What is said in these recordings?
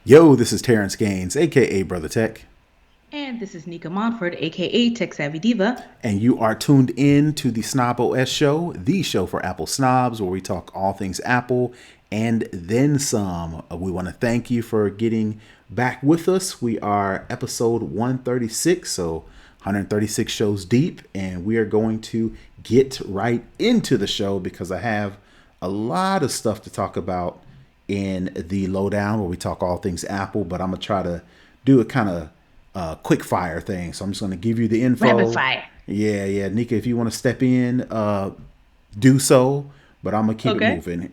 Yo, this is Terrance Gaines, aka Brother Tech, And this is Nica Montford, aka Tech Savvy Diva. and you are tuned in to the Snob OS Show, the show for Apple snobs, where we talk all things Apple and then some. We want to thank you for getting back with us. We are episode 136, so 136 shows deep, and we are going to get right into the show because I have a lot of stuff to talk about in the lowdown where we talk all things Apple, but I'm gonna try to do a kind of quick fire thing. So I'm just gonna give you the Rapid info. fire. Yeah, Nika, if you want to step in, do so. But I'm gonna keep it Okay. moving.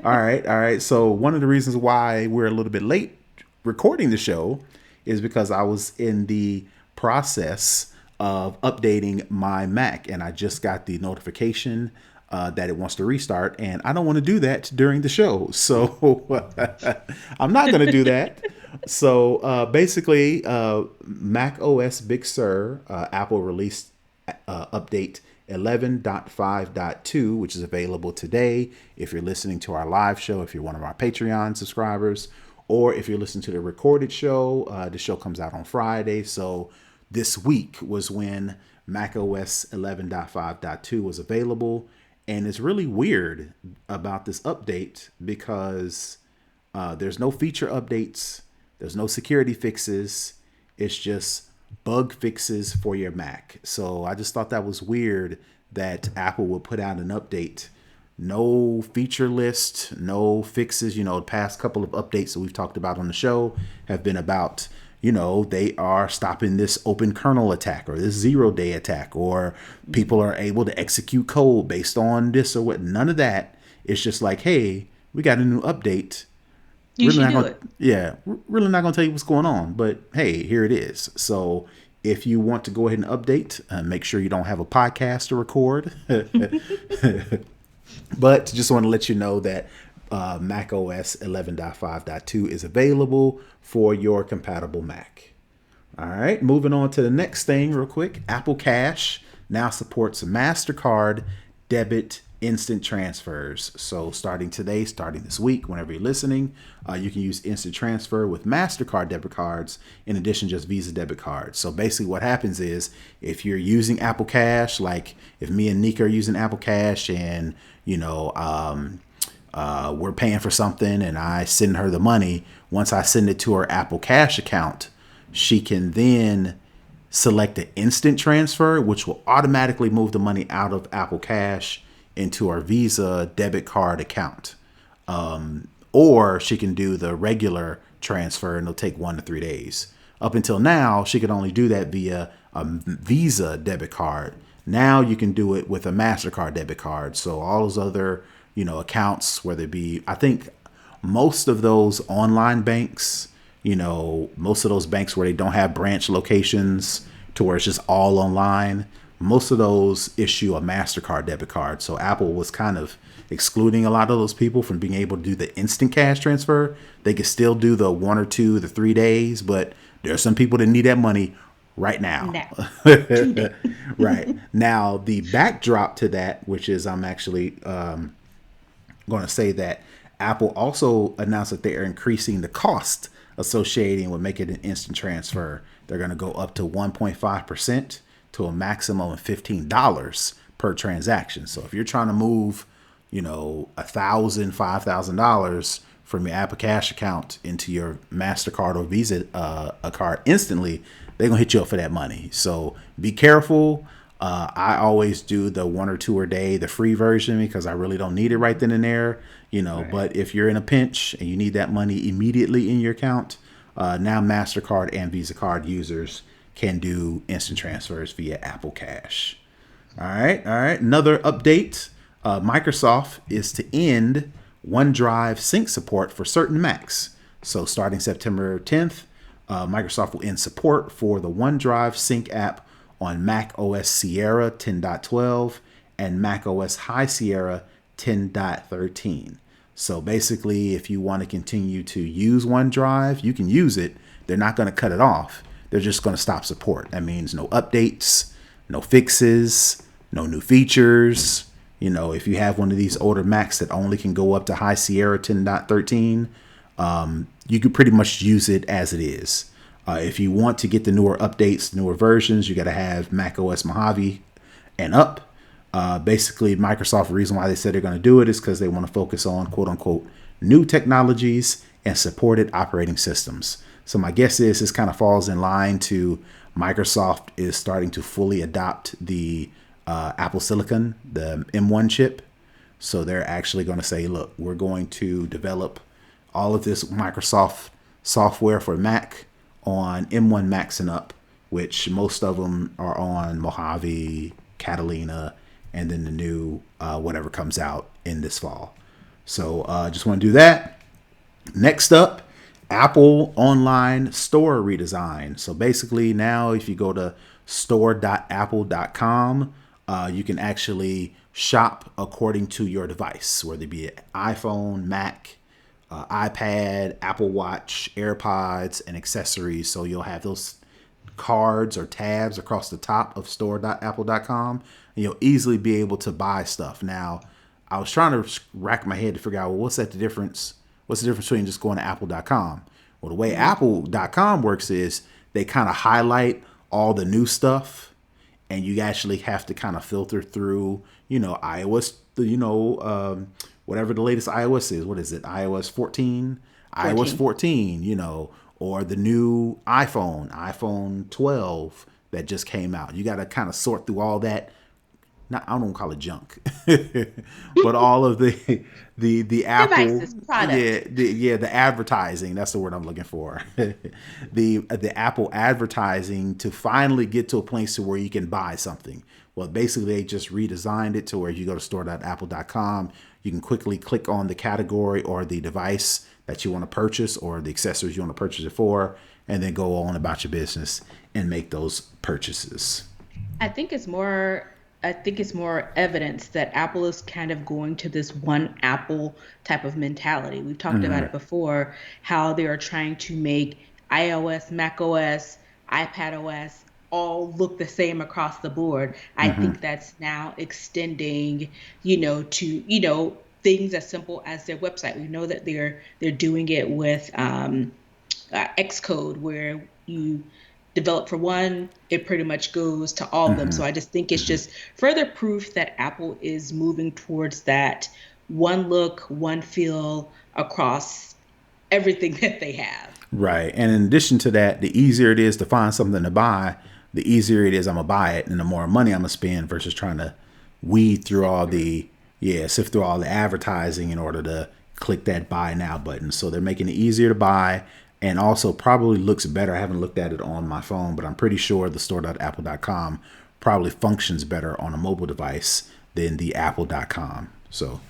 All right. So one of the reasons why we're a little bit late recording the show is because I was in the process of updating my Mac, and I just got the notification that it wants to restart, and I don't want to do that during the show, so I'm not going to do that. So basically, Mac OS Big Sur, Apple released update 11.5.2, which is available today if you're listening to our live show, if you're one of our Patreon subscribers, or if you're listening to the recorded show. The show comes out on Friday. So this week was when Mac OS 11.5.2 was available. And it's really weird about this update because there's no feature updates, there's no security fixes. It's just bug fixes for your Mac. So I just thought that was weird that Apple would put out an update. No feature list, no fixes. The past couple of updates that we've talked about on the show have been about, they are stopping this open kernel attack or this 0-day attack, or people are able to execute code based on this or what. None of that. It's just like, hey, we got a new update. You Really should not do gonna, it. yeah, really not gonna tell you what's going on. But hey, here it is. So if you want to go ahead and update, make sure you don't have a podcast to record. But just want to let you know that Mac OS 11.5.2 is available for your compatible Mac. All right, moving on to the next thing, real quick. Apple Cash now supports MasterCard debit instant transfers. So, starting today, starting this week, whenever you're listening, you can use instant transfer with MasterCard debit cards in addition to just Visa debit cards. So, basically, what happens is if you're using Apple Cash, like if me and Nika are using Apple Cash and, we're paying for something and I send her the money, once I send it to her Apple Cash account, she can then select the instant transfer, which will automatically move the money out of Apple Cash into our Visa debit card account. Or she can do the regular transfer and it'll take 1 to 3 days. Up until now, she could only do that via a Visa debit card. Now you can do it with a MasterCard debit card. So all those other, accounts, whether it be, I think most of those online banks, most of those banks where they don't have branch locations to where it's just all online, most of those issue a MasterCard debit card. So Apple was kind of excluding a lot of those people from being able to do the instant cash transfer. They could still do the 1 or 2, the 3 days, but there are some people that need that money right now. Now. Today. Right. Now, the backdrop to that, which is I'm actually going to say that Apple also announced that they are increasing the cost associating with making an instant transfer. They're going to go up to 1.5% to a maximum of $15 per transaction. So if you're trying to move, $1,000, $5,000 from your Apple Cash account into your MasterCard or Visa a card instantly, they're gonna hit you up for that money. So be careful. I always do the 1 or 2 a day, the free version, because I really don't need it right then and there. Right. But if you're in a pinch and you need that money immediately in your account, now MasterCard and Visa card users can do instant transfers via Apple Cash. All right. Another update: Microsoft is to end OneDrive sync support for certain Macs. So starting September 10th, Microsoft will end support for the OneDrive sync app on Mac OS Sierra 10.12 and Mac OS High Sierra 10.13. So basically, if you want to continue to use OneDrive, you can use it. They're not going to cut it off. They're just going to stop support. That means no updates, no fixes, no new features. If you have one of these older Macs that only can go up to High Sierra 10.13, You could pretty much use it as it is. If you want to get the newer updates, newer versions, you got to have Mac OS Mojave and up. Basically, Microsoft, the reason why they said they're going to do it is because they want to focus on quote unquote new technologies and supported operating systems. So my guess is this kind of falls in line to Microsoft is starting to fully adopt the Apple Silicon, the M1 chip. So they're actually going to say, look, we're going to develop all of this Microsoft software for Mac on M1 Macs and up, which most of them are on Mojave, Catalina, and then the new whatever comes out in this fall. So just want to do that. Next up, Apple online store redesign. So basically now if you go to store.apple.com, you can actually shop according to your device, whether it be an iPhone, Mac, iPad, Apple Watch, AirPods, and accessories. So you'll have those cards or tabs across the top of store.apple.com, and you'll easily be able to buy stuff. Now, I was trying to rack my head to figure out, well, what's the difference between just going to apple.com? Well, the way apple.com works is they kind of highlight all the new stuff, and you actually have to kind of filter through, iOS, whatever the latest iOS is. What is it? iOS 14? 14. iOS 14, or the new iPhone 12 that just came out. You got to kind of sort through all that. I don't call it junk, but all of the Apple Devices, product. the advertising. That's the word I'm looking for. the Apple advertising to finally get to a place to where you can buy something. Well, basically they just redesigned it to where you go to store.apple.com. You can quickly click on the category or the device that you want to purchase or the accessories you want to purchase it for, and then go on about your business and make those purchases. I think it's more evidence that Apple is kind of going to this one Apple type of mentality. We've talked about it before, how they are trying to make iOS, Mac OS, iPad OS all look the same across the board. I think that's now extending, to, things as simple as their website. We know that they're doing it with Xcode, where you develop for one, it pretty much goes to all of them. So I just think it's just further proof that Apple is moving towards that one look, one feel across everything that they have. Right. And in addition to that, the easier it is to find something to buy, the easier it is I'm going to buy it, and the more money I'm going to spend versus trying to weed through sift through all the advertising in order to click that buy now button. So they're making it easier to buy, and also probably looks better. I haven't looked at it on my phone, but I'm pretty sure the store.apple.com probably functions better on a mobile device than the apple.com. So,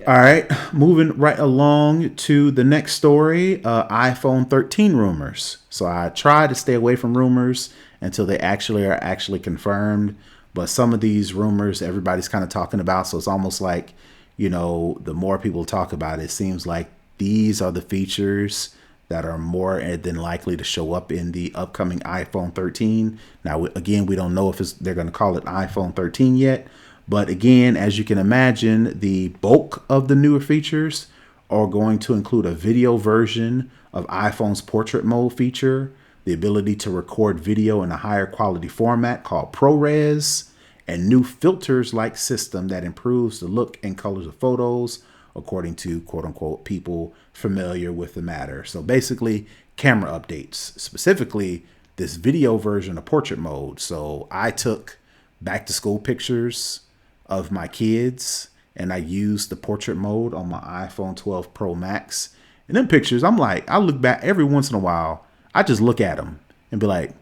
all right, moving right along to the next story, iPhone 13 rumors. So I try to stay away from rumors until they are confirmed. But some of these rumors everybody's kind of talking about. So it's almost like, the more people talk about it, it seems like these are the features that are more than likely to show up in the upcoming iPhone 13. Now, again, we don't know if they're going to call it iPhone 13 yet. But again, as you can imagine, the bulk of the newer features are going to include a video version of iPhone's portrait mode feature, the ability to record video in a higher quality format called ProRes, and new filters-like system that improves the look and colors of photos, according to quote-unquote people familiar with the matter. So basically, camera updates, specifically this video version of portrait mode. So I took back-to-school pictures of my kids, and I used the portrait mode on my iPhone 12 Pro Max. And them pictures, I look back every once in a while, I just look at them and be like,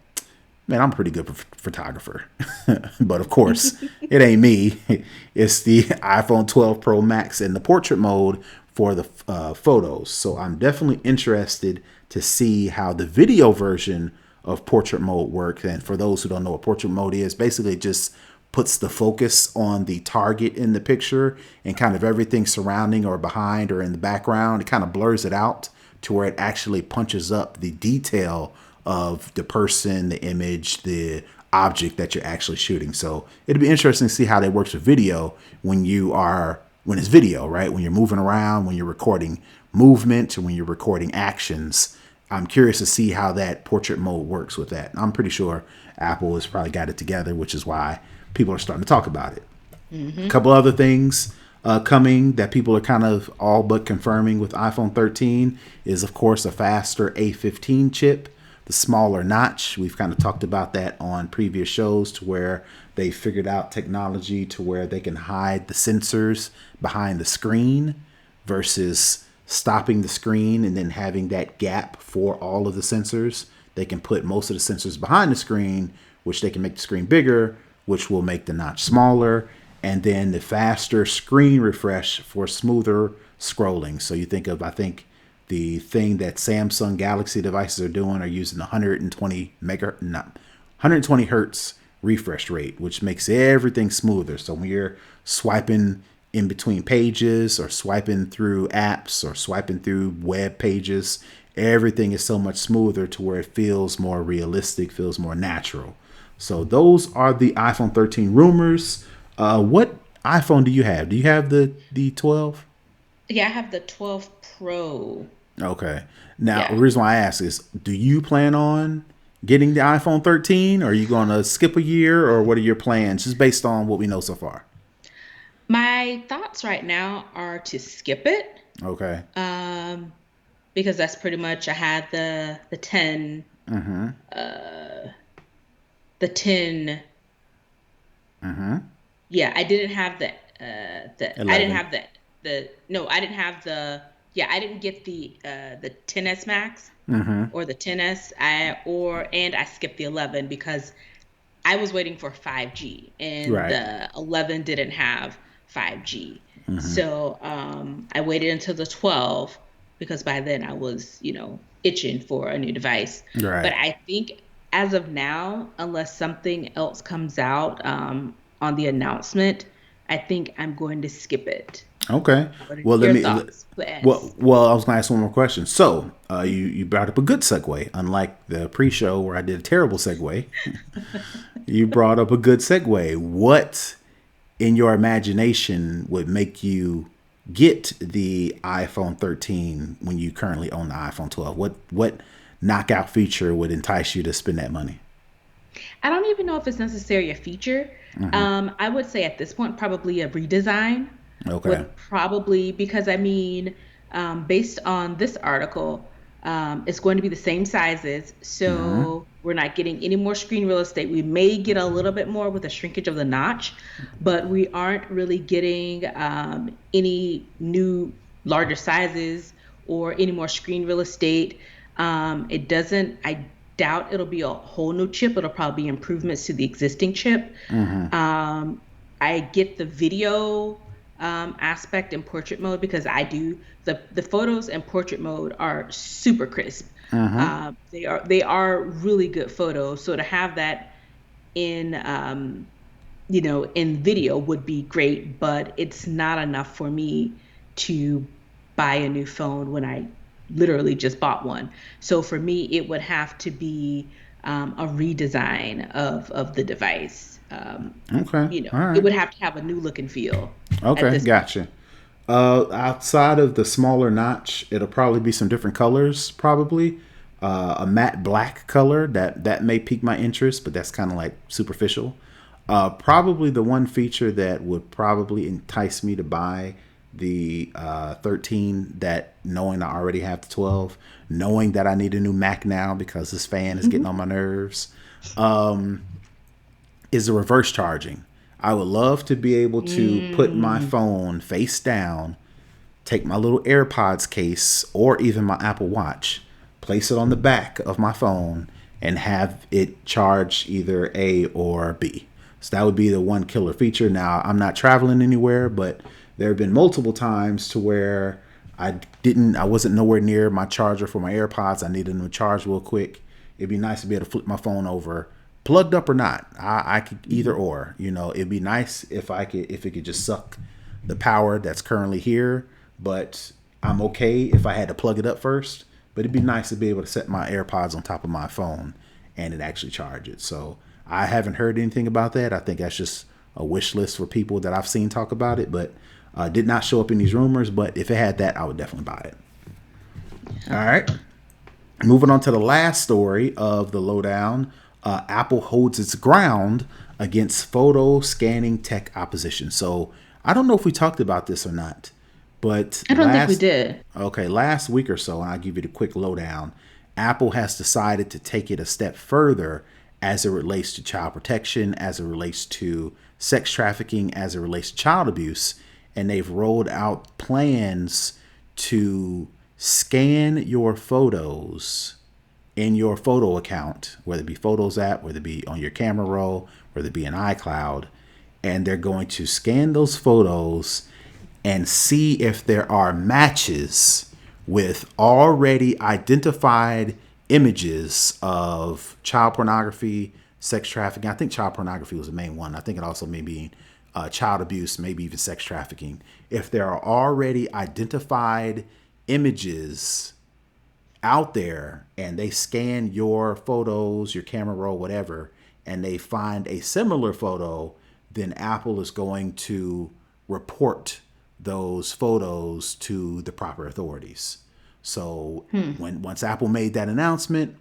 man, I'm a pretty good photographer. But of course, it ain't me. It's the iPhone 12 Pro Max in the portrait mode for the photos. So I'm definitely interested to see how the video version of portrait mode works. And for those who don't know what portrait mode is, basically it just puts the focus on the target in the picture, and kind of everything surrounding or behind or in the background, it kind of blurs it out to where it actually punches up the detail of the person, the image, the object that you're actually shooting. So it'd be interesting to see how that works with video when it's video, right? When you're moving around, when you're recording movement or when you're recording actions. I'm curious to see how that portrait mode works with that. I'm pretty sure Apple has probably got it together, which is why people are starting to talk about it. A couple other things coming that people are kind of all but confirming with iPhone 13 is, of course, a faster A15 chip, the smaller notch. We've kind of talked about that on previous shows, to where they figured out technology to where they can hide the sensors behind the screen versus stopping the screen and then having that gap for all of the sensors. They can put most of the sensors behind the screen, which they can make the screen bigger, which will make the notch smaller. And then the faster screen refresh for smoother scrolling. So you think of, I think the thing that Samsung Galaxy devices are doing are using the 120 hertz refresh rate, which makes everything smoother. So when you're swiping in between pages or swiping through apps or swiping through web pages, everything is so much smoother to where it feels more realistic, feels more natural. So those are the iPhone 13 rumors. What iPhone do you have? Do you have the 12? Yeah, I have the 12 Pro. Okay. Now, the Yeah. reason why I ask is, do you plan on getting the iPhone 13? Or are you going to skip a year, or what are your plans just based on what we know so far? My thoughts right now are to skip it. Okay. Um, because that's pretty much I had the 10 Mm-hmm. the 10. Mm-hmm. Yeah, I didn't have I didn't 11. have the no, I didn't have the yeah, I didn't get the 10s Max Mm-hmm. or the 10s. And I skipped the 11 because I was waiting for 5G and Right. the 11 didn't have 5G. So I waited until the 12 because by then I was, itching for a new device. But Right. I think as of now, unless something else comes out on the announcement, I think I'm going to skip it. Okay. What are Well, your thoughts, plans? well, I was going to ask one more question. So, you brought up a good segue, unlike the pre-show where I did a terrible segue. You brought up a good segue. What in your imagination would make you get the iPhone 13 when you currently own the iPhone 12? What knockout feature would entice you to spend that money? I don't even know if it's necessarily a feature. I would say at this point, probably a redesign Okay. would probably, because I mean, based on this article, it's going to be the same sizes. So we're not getting any more screen real estate. We may get a little bit more with the shrinkage of the notch, but we aren't really getting any new larger sizes or any more screen real estate. It doesn't, I doubt it'll be a whole new chip. It'll probably be improvements to the existing chip. Um, I get the video aspect in portrait mode because I do the photos in portrait mode are super crisp. They are really good photos. So to have that in in video would be great, but it's not enough for me to buy a new phone when I literally just bought one. So for me, it would have to be a redesign of the device. Okay. All It right. would have to have a new look and feel at Okay. this point. Gotcha. Outside of the smaller notch, it'll probably be some different colors. Probably a matte black color that may pique my interest, but that's kind of like superficial. Probably the one feature that would probably entice me to buy the 13, that knowing I already have the 12, knowing that I need a new Mac now because this fan is getting on my nerves, is the reverse charging. I would love to be able to put my Mm, phone face down, take my little AirPods case or even my Apple Watch, place it on the back of my phone, and have it charge either A or B. So that would be the one killer feature. Now, I'm not traveling anywhere, but there have been multiple times to where I wasn't nowhere near my charger for my AirPods. I needed them to charge real quick. It'd be nice to be able to flip my phone over, plugged up or not. I could either mhm. or. It'd be nice if it could just suck the power that's currently here, but I'm okay if I had to plug it up first. But it'd be nice to be able to set my AirPods on top of my phone and it actually charge it. So I haven't heard anything about that. I think that's just a wish list for people that I've seen talk about it, but did not show up in these rumors. But if it had that, I would definitely buy it. All right. Moving on to the last story of the lowdown, Apple holds its ground against photo scanning tech opposition. So I don't know if we talked about this or not, but I don't think we did. last week or so, and I'll give you the quick lowdown. Apple has decided to take it a step further as it relates to child protection, as it relates to sex trafficking, as it relates to child abuse, and they've rolled out plans to scan your photos in your photo account, whether it be Photos app, whether it be on your camera roll, whether it be in iCloud, and they're going to scan those photos and see if there are matches with already identified images of child pornography, sex trafficking. I think child pornography was the main one. I think it also may be child abuse, maybe even sex trafficking. If there are already identified images out there and they scan your photos, your camera roll, whatever, and they find a similar photo, then Apple is going to report those photos to the proper authorities. So when once Apple made that announcement,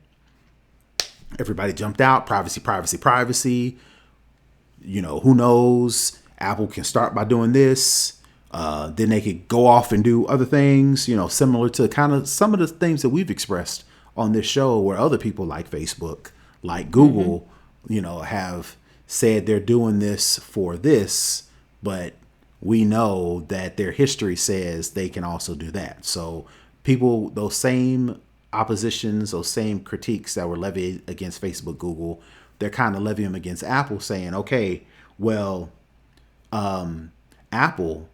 everybody jumped out. Privacy, privacy, privacy. Who knows? Apple can start by doing this. Then they could go off and do other things, similar to kind of some of the things that we've expressed on this show, where other people like Facebook, like Google, have said they're doing this for this, but we know that their history says they can also do that. So people, those same oppositions, those same critiques that were levied against Facebook, Google, they're kind of levying them against Apple, saying, okay, well, Apple,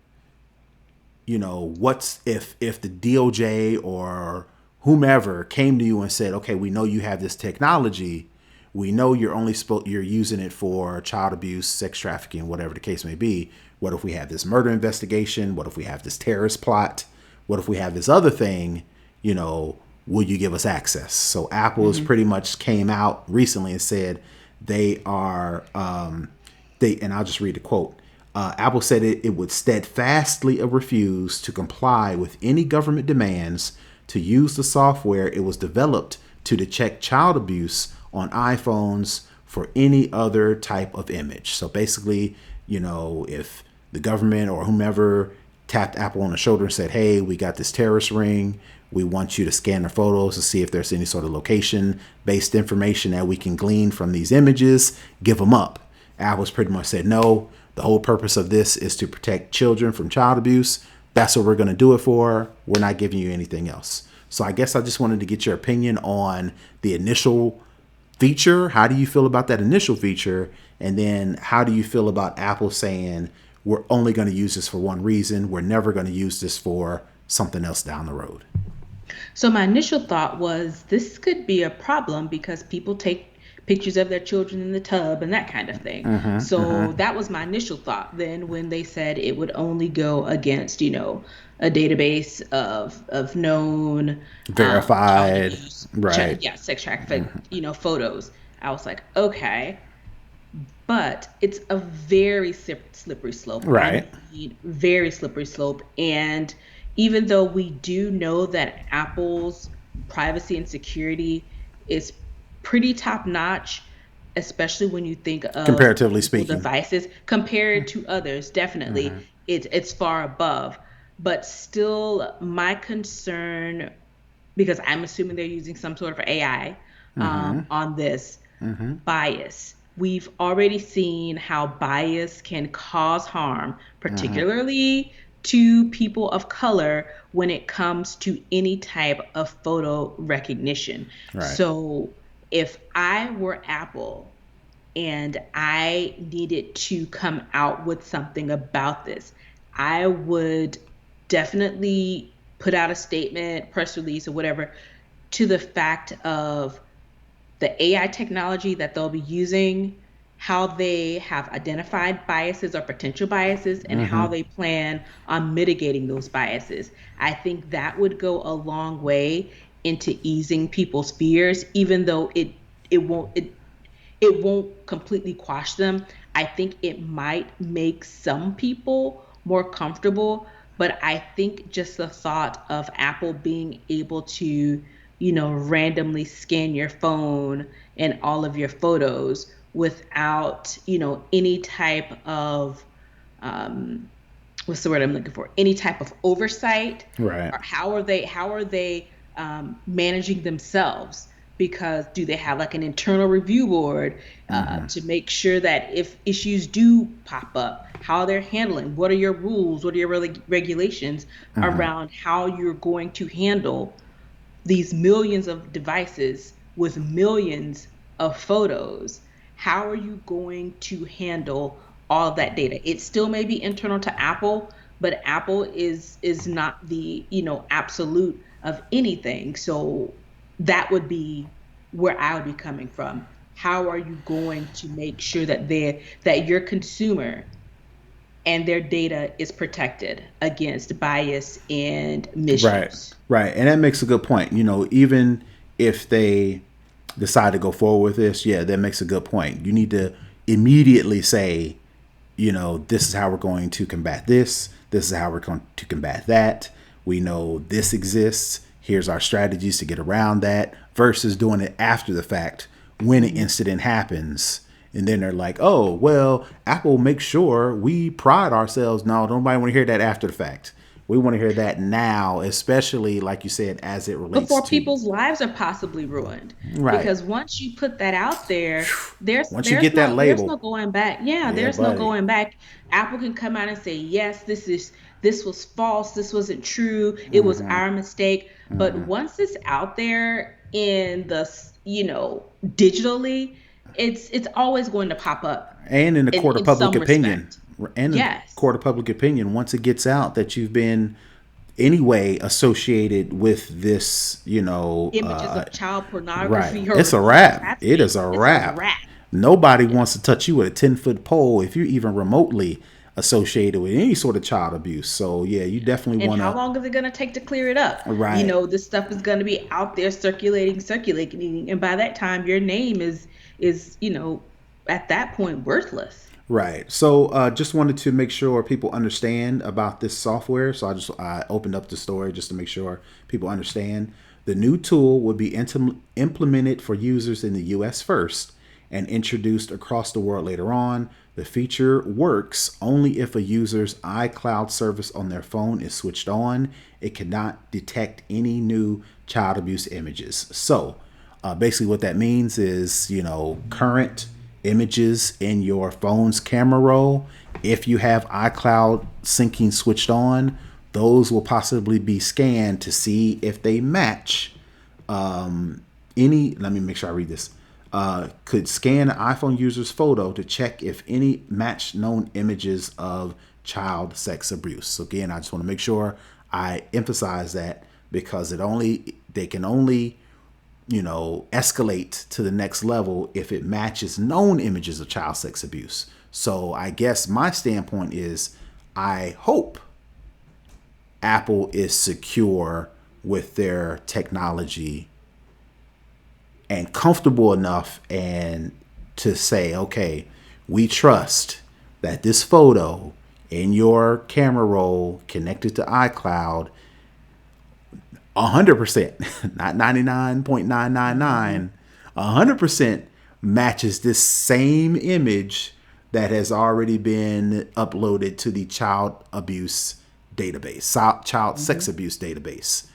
what's if the DOJ or whomever came to you and said, okay, we know you have this technology, we know you're using it for child abuse, sex trafficking, whatever the case may be. What if we have this murder investigation? What if we have this terrorist plot? What if we have this other thing? Will you give us access? So Apple has pretty much came out recently and said they are and I'll just read the quote. Apple said it would steadfastly refuse to comply with any government demands to use the software it was developed to detect child abuse on iPhones for any other type of image. So basically, if the government or whomever tapped Apple on the shoulder and said, hey, we got this terrorist ring, we want you to scan the photos to see if there's any sort of location-based information that we can glean from these images, give them up. Apple's pretty much said, no, the whole purpose of this is to protect children from child abuse. That's what we're going to do it for. We're not giving you anything else. So I guess I just wanted to get your opinion on the initial feature. How do you feel about that initial feature? And then how do you feel about Apple saying, we're only going to use this for one reason. We're never going to use this for something else down the road. So my initial thought was this could be a problem because people take pictures of their children in the tub and that kind of thing. So that was my initial thought. Then when they said it would only go against, a database of known child Verified. abuse, Right. sex trafficking, photos. I was like, okay, but it's a very slippery slope. I Right. mean, very slippery slope. And even though we do know that Apple's privacy and security is pretty top notch, especially when you think of Comparatively Google speaking. devices compared to others, definitely it's far above. But still, my concern, because I'm assuming they're using some sort of AI on this bias. We've already seen how bias can cause harm, particularly to people of color when it comes to any type of photo recognition. Right. So if I were Apple and I needed to come out with something about this, I would definitely put out a statement, press release, or whatever to the fact of the AI technology that they'll be using, how they have identified biases or potential biases, and how they plan on mitigating those biases. I think that would go a long way into easing people's fears, even though it won't completely quash them. I think it might make some people more comfortable But I think just the thought of Apple being able to, randomly scan your phone and all of your photos without, any type of, um, what's the word I'm looking for? Any type of oversight, Right. or how are they managing themselves? Because do they have like an internal review board to make sure that if issues do pop up, how they're handling? What are your rules? What are your regulations around how you're going to handle these millions of devices with millions of photos? How are you going to handle all of that data? It still may be internal to Apple, but Apple is not the, absolute of anything. So that would be where I would be coming from. How are you going to make sure that your consumer and their data is protected against bias and Right. misuse? Right. And that makes a good point. Even if they decide to go forward with this, yeah, that makes a good point. You need to immediately say, this is how we're going to combat this. This is how we're going to combat that. We know this exists. Here's our strategies to get around that, versus doing it after the fact when an Mhm. incident happens. And then they're like, oh, well, Apple makes sure we pride ourselves. No, nobody want to hear that after the fact. We want to hear that now, especially like you said, as it relates Before to. people's lives are possibly ruined, Right. because once you put that out there, there's Once you there's get that no there's no label, going back. Yeah, yeah, there's no buddy. going back. Apple can come out and say, yes, this was false, this wasn't true, it was our mistake. But once it's out there in the digitally, it's always going to pop up And in the in court of in public some opinion, respect. and in Yes. court of public opinion, once it gets out that you've been anyway associated with this, Images of child right, pornography it's or a wrap. It harassment, is a it's a wrap. wrap. Nobody Yeah. wants to touch you with a 10-foot pole if you're even remotely associated with any sort of child abuse. So yeah, you definitely And want how to. long is it going to take to clear it up? Right. This stuff is going to be out there circulating, and by that time, your name is at that point worthless. Right. So just wanted to make sure people understand about this software. So I opened up the story just to make sure people understand. The new tool will be implemented for users in the US first and introduced across the world later on. The feature works only if a user's iCloud service on their phone is switched on. It cannot detect any new child abuse images. So basically, what that means is, current images in your phone's camera roll, if you have iCloud syncing switched on, those will possibly be scanned to see if they match any. Let me make sure I read this. Could scan an iPhone user's photo to check if any match known images of child sex abuse. So again, I just want to make sure I emphasize that, because they can only escalate to the next level if it matches known images of child sex abuse. So I guess my standpoint is, I hope Apple is secure with their technology and comfortable enough and to say, okay, we trust that this photo in your camera roll connected to iCloud 100%, not 99.999, 100% matches this same image that has already been uploaded to the child abuse database, child sex Hmm. abuse database.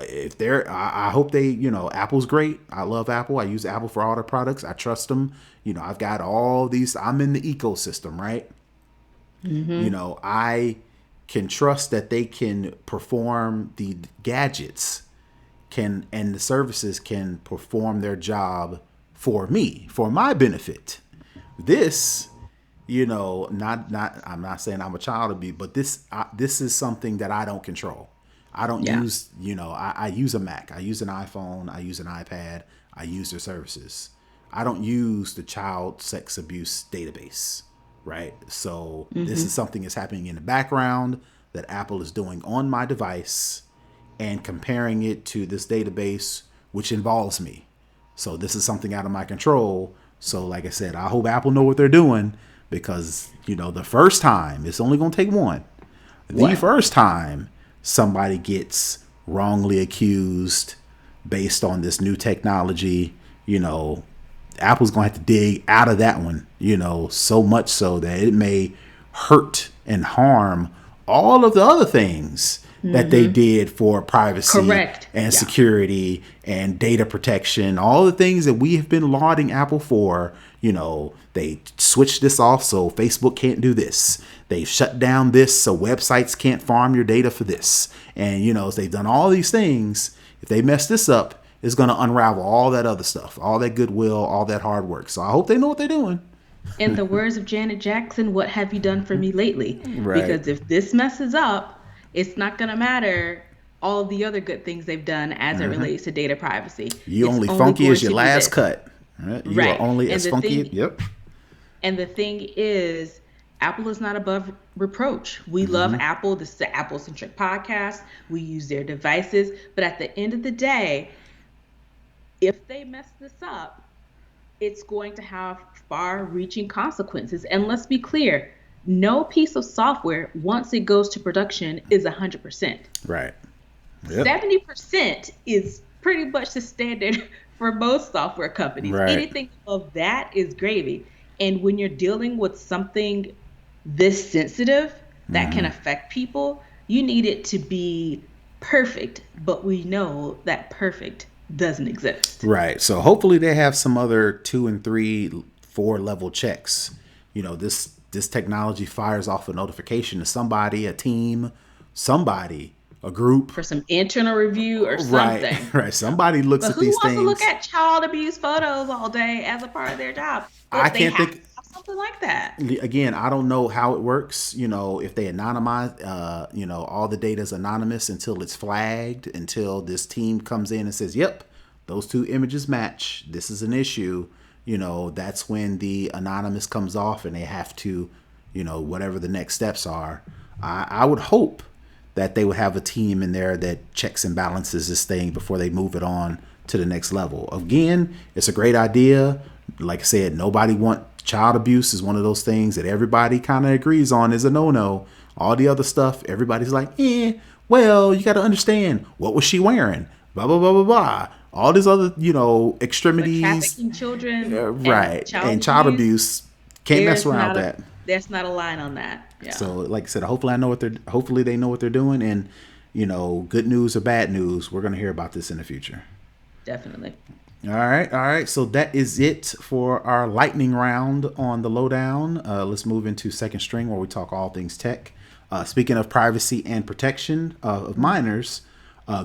If they're, I hope they, Apple's great. I love Apple. I use Apple for all their products. I trust them. I've got all these, I'm in the ecosystem, right? Hmm. I can trust that they can perform the gadgets and the services can perform their job for me, for my benefit. This, not I'm not saying I'm a child abuse, but this is something that I don't control. I don't Yeah. use, I use a Mac, I use an iPhone, I use an iPad, I use their services. I don't use the child sex abuse database, right? So this is Hmm. something that's happening in the background that Apple is doing on my device and comparing it to this database, which involves me. So this is something out of my control. So like I said, I hope Apple know what they're doing, because the first time, it's only going to take one. the What? first time somebody gets wrongly accused based on this new technology, you know, Apple's going to have to dig out of that one, you know, so much so that it may hurt and harm all of the other things that they did for privacy Correct. and Yeah. security and data protection, all the things that we have been lauding Apple for. You know, they switched this off so Facebook can't do this. They've shut down this so websites can't farm your data for this. And, you know, they've done all these things. If they mess this up, it's going to unravel all that other stuff, all that goodwill, all that hard work. So I hope they know what they're doing. In the words of Janet Jackson, what have you done for me lately? Right. Because if this messes up, it's not going to matter all the other good things they've done as it relates to data privacy. You It's only only funky going as your to be last this. cut. Right? You are Right. only And as the funky. thing Yep. and the thing is, Apple is not above reproach. We love Apple. This is an Apple-centric podcast. We use their devices, but at the end of the day, if they mess this up, it's going to have far-reaching consequences. And let's be clear, no piece of software, once it goes to production, is 100%. Right. Yep. 70% is pretty much the standard for most software companies. Right. Anything above that is gravy. And when you're dealing with something this sensitive that can affect people, you need it to be perfect. But we know that perfect doesn't exist. Right. So hopefully they have some other 2 and 3, 4 level checks. You know, this technology fires off a notification to somebody, a team, somebody, a group. For some internal review or Right. something. Right. Somebody looks But at who these wants to look things. at child abuse photos all day as a part of their job? I But they can't have to think. have something like that. Again, I don't know how it works. You know, if they anonymize, you know, all the data is anonymous until it's flagged, until this team comes in and says, "Yep, those 2 images match. This is an issue." You know, that's when the anonymous comes off, and they have to, you know, whatever the next steps are. I would hope that they would have a team in there that checks and balances this thing before they move it on to the next level. Again, it's a great idea. Like I said, nobody want child abuse is one of those things that everybody kind of agrees on is a no-no. All the other stuff, everybody's like, well, you got to understand, what was she wearing? Blah, blah, blah, blah, blah. All these other, you know, But extremities. trafficking children and Right. And child abuse, can't mess around with that. there's not a line on that. Yeah, So, like I said, hopefully they know what they're doing. And, you know, good news or bad news, we're going to hear about this in the future. definitely. All right, all right. So that is it for our lightning round on the lowdown. Let's move into second string where we talk all things tech. Speaking of privacy and protection of minors,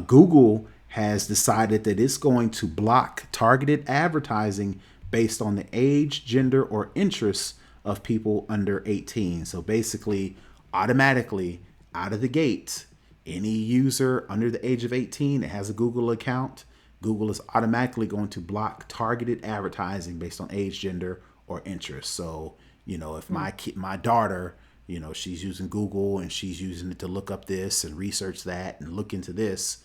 Google has decided that it's going to block targeted advertising based on the age, gender, or interests of people under 18. So basically, automatically out of the gate, any user under the age of 18 that has a Google account, Google is automatically going to block targeted advertising based on age, gender, or interest. So, you know, if my daughter, you know, she's using Google and she's using it to look up this and research that and look into this,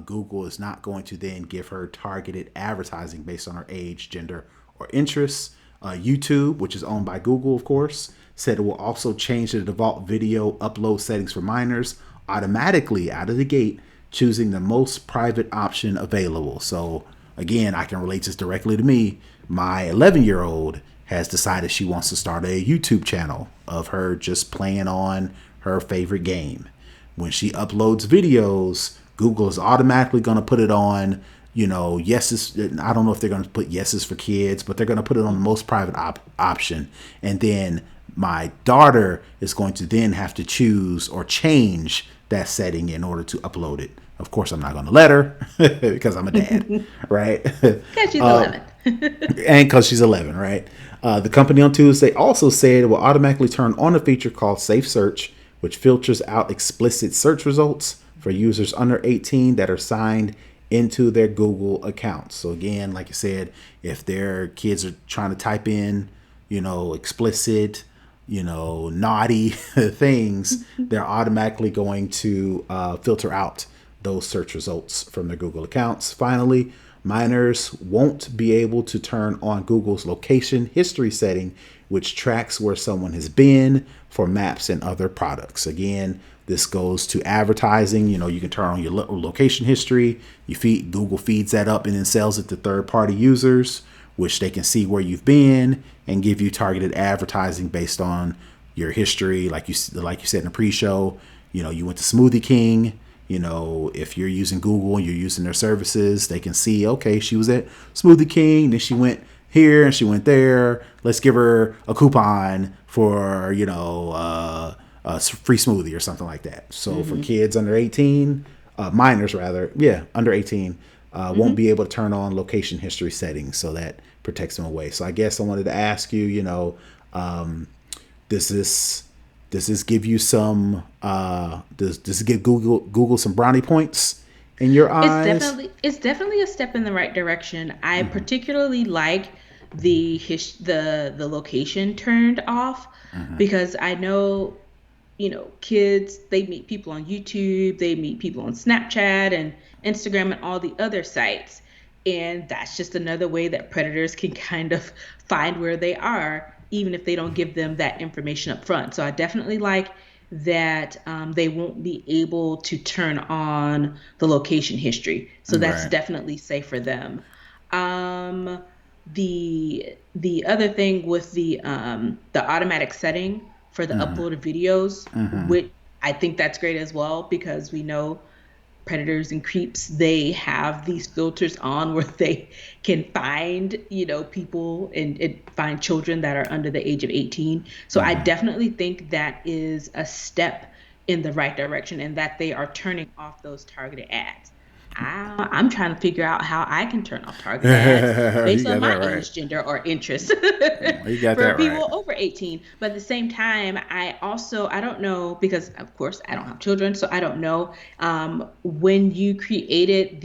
Google is not going to then give her targeted advertising based on her age, gender, or interests. YouTube, which is owned by Google, of course, said it will also change the default video upload settings for minors automatically out of the gate, choosing the most private option available. So again, I can relate this directly to me. My 11-year-old has decided she wants to start a YouTube channel of her just playing on her favorite game. When she uploads videos, Google is automatically going to put it on, you know, yeses. I don't know if they're going to put yeses for kids, but they're going to put it on the most private option. And then my daughter is going to then have to choose or change that setting in order to upload it. Of course, I'm not going to let her because I'm a dad, right? Because she's 11. And because she's 11, right? The company on Tuesday also said it will automatically turn on a feature called Safe Search, which filters out explicit search results for users under 18 that are signed into their Google accounts. So again, like I said, if their kids are trying to type in, you know, explicit, you know, naughty things, they're automatically going to filter out those search results from their Google accounts. Finally, minors won't be able to turn on Google's location history setting, which tracks where someone has been for maps and other products. Again, This goes to advertising. You can turn on your location history. Google feeds that up and then sells it to third party users, which they can see where you've been and give you targeted advertising based on your history. Like you said in the pre-show, you went to Smoothie King. If you're using Google and you're using their services, they can see, okay, she was at Smoothie King, then she went here and she went there. Let's give her a coupon for, a free smoothie or something like that. So for kids under 18, minors rather, yeah, under 18, won't be able to turn on location history settings. So that protects them away. So I guess I wanted to ask you, does this give you some does this give Google some brownie points in your eyes? It's definitely a step in the right direction. I particularly like the location turned off because I know, kids, they meet people on YouTube, they meet people on Snapchat and Instagram and all the other sites. And that's just another way that predators can kind of find where they are, even if they don't give them that information up front. So I definitely like that they won't be able to turn on the location history. So that's Right. definitely safe for them. Um, the other thing with the automatic setting for the uploaded videos, which I think that's great as well, because we know predators and creeps, they have these filters on where they can find, people and find children that are under the age of 18. So I definitely think that is a step in the right direction, and that they are turning off those targeted ads. I'm trying to figure out how I can turn off targeted ads You based on got that my right. age, gender, or interest You got for that right. people over 18. But at the same time, I don't know, because of course I don't have children, so I don't know, when you created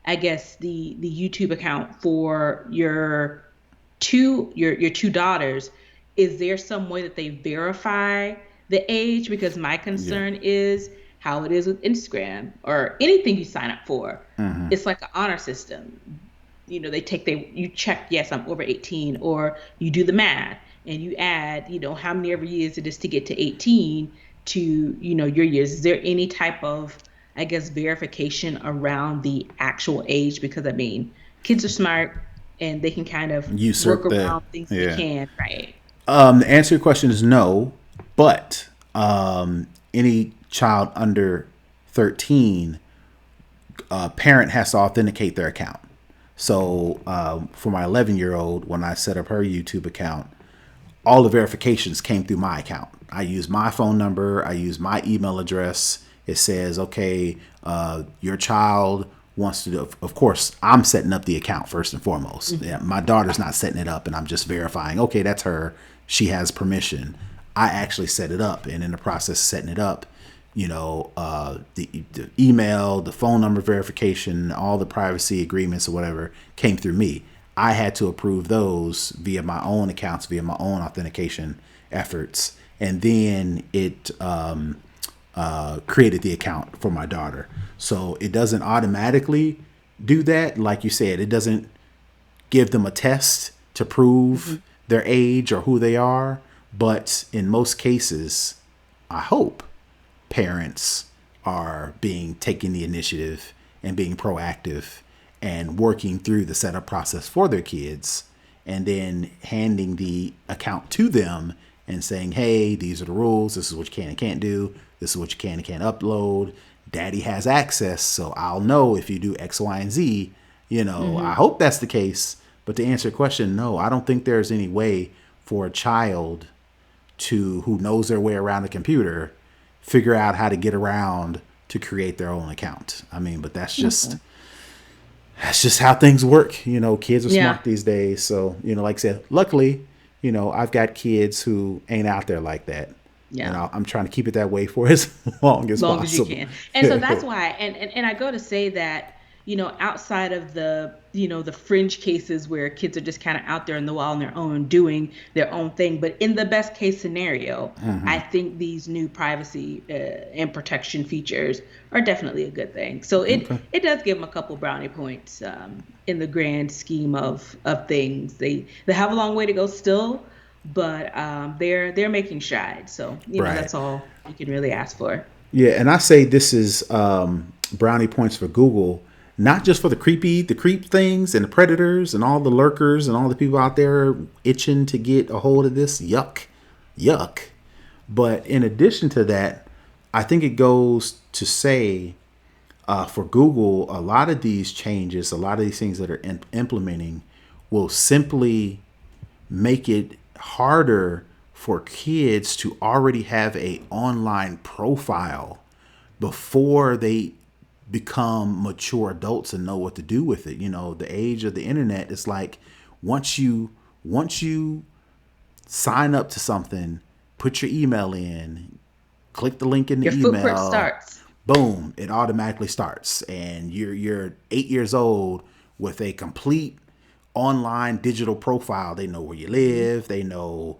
I guess the YouTube account for your two daughters, is there some way that they verify the age? Because my Yeah. concern is how it is with Instagram or anything you sign up for. It's like an honor system. You check, yes, I'm over 18, or you do the math and you add, how many every years it is to get to 18 to, your years. Is there any type of, I guess, verification around the actual age? Because I mean, kids are smart and they can kind of work Usurp the around things they yeah. can, right? The answer to your question is no, but any child under 13, parent has to authenticate their account. So for my 11-year-old, when I set up her YouTube account, all the verifications came through my account. I use my phone number. I use my email address. It says, okay, your child wants to do, of course, I'm setting up the account first and foremost. Yeah, my daughter's not setting it up and I'm just verifying, okay, that's her. She has permission. I actually set it up. And in the process of setting it up, the email, the phone number verification, all the privacy agreements or whatever came through me. I had to approve those via my own accounts, via my own authentication efforts. And then it created the account for my daughter. So it doesn't automatically do that. Like you said, it doesn't give them a test to prove their age or who they are. But in most cases, I hope parents are taking the initiative and being proactive and working through the setup process for their kids, and then handing the account to them and saying, hey, these are the rules. This is what you can and can't do. This is what you can and can't upload. Daddy has access, so I'll know if you do X, Y, and Z. I hope that's the case. But to answer your question, no, I don't think there's any way for a child who knows their way around a computer figure out how to get around to create their own account. I mean, but that's just how things work. Kids are Yeah. smart these days. So, like I said, luckily, I've got kids who ain't out there like that. And Yeah. I'm trying to keep it that way for as long as Long as you possible. can. And so that's why, and I go to say that, outside of the fringe cases where kids are just kind of out there in the wild on their own doing their own thing, but in the best case scenario, I think these new privacy and protection features are definitely a good thing. So it Okay. it does give them a couple brownie points, in the grand scheme of things. They have a long way to go still, but they're making strides. So Right. that's all you can really ask for. Yeah, and I say this is brownie points for Google, not just for the creep things and the predators and all the lurkers and all the people out there itching to get a hold of this. Yuck, yuck. But in addition to that, I think it goes to say for Google, a lot of these changes, a lot of these things that are implementing will simply make it harder for kids to already have a online profile before they become mature adults and know what to do with it. You know, the age of the internet is like once you sign up to something, put your email in, click the link in Your the footprint email, starts. boom, it automatically starts, and you're 8 years old with a complete online digital profile. They know where you Mm-hmm. live. They know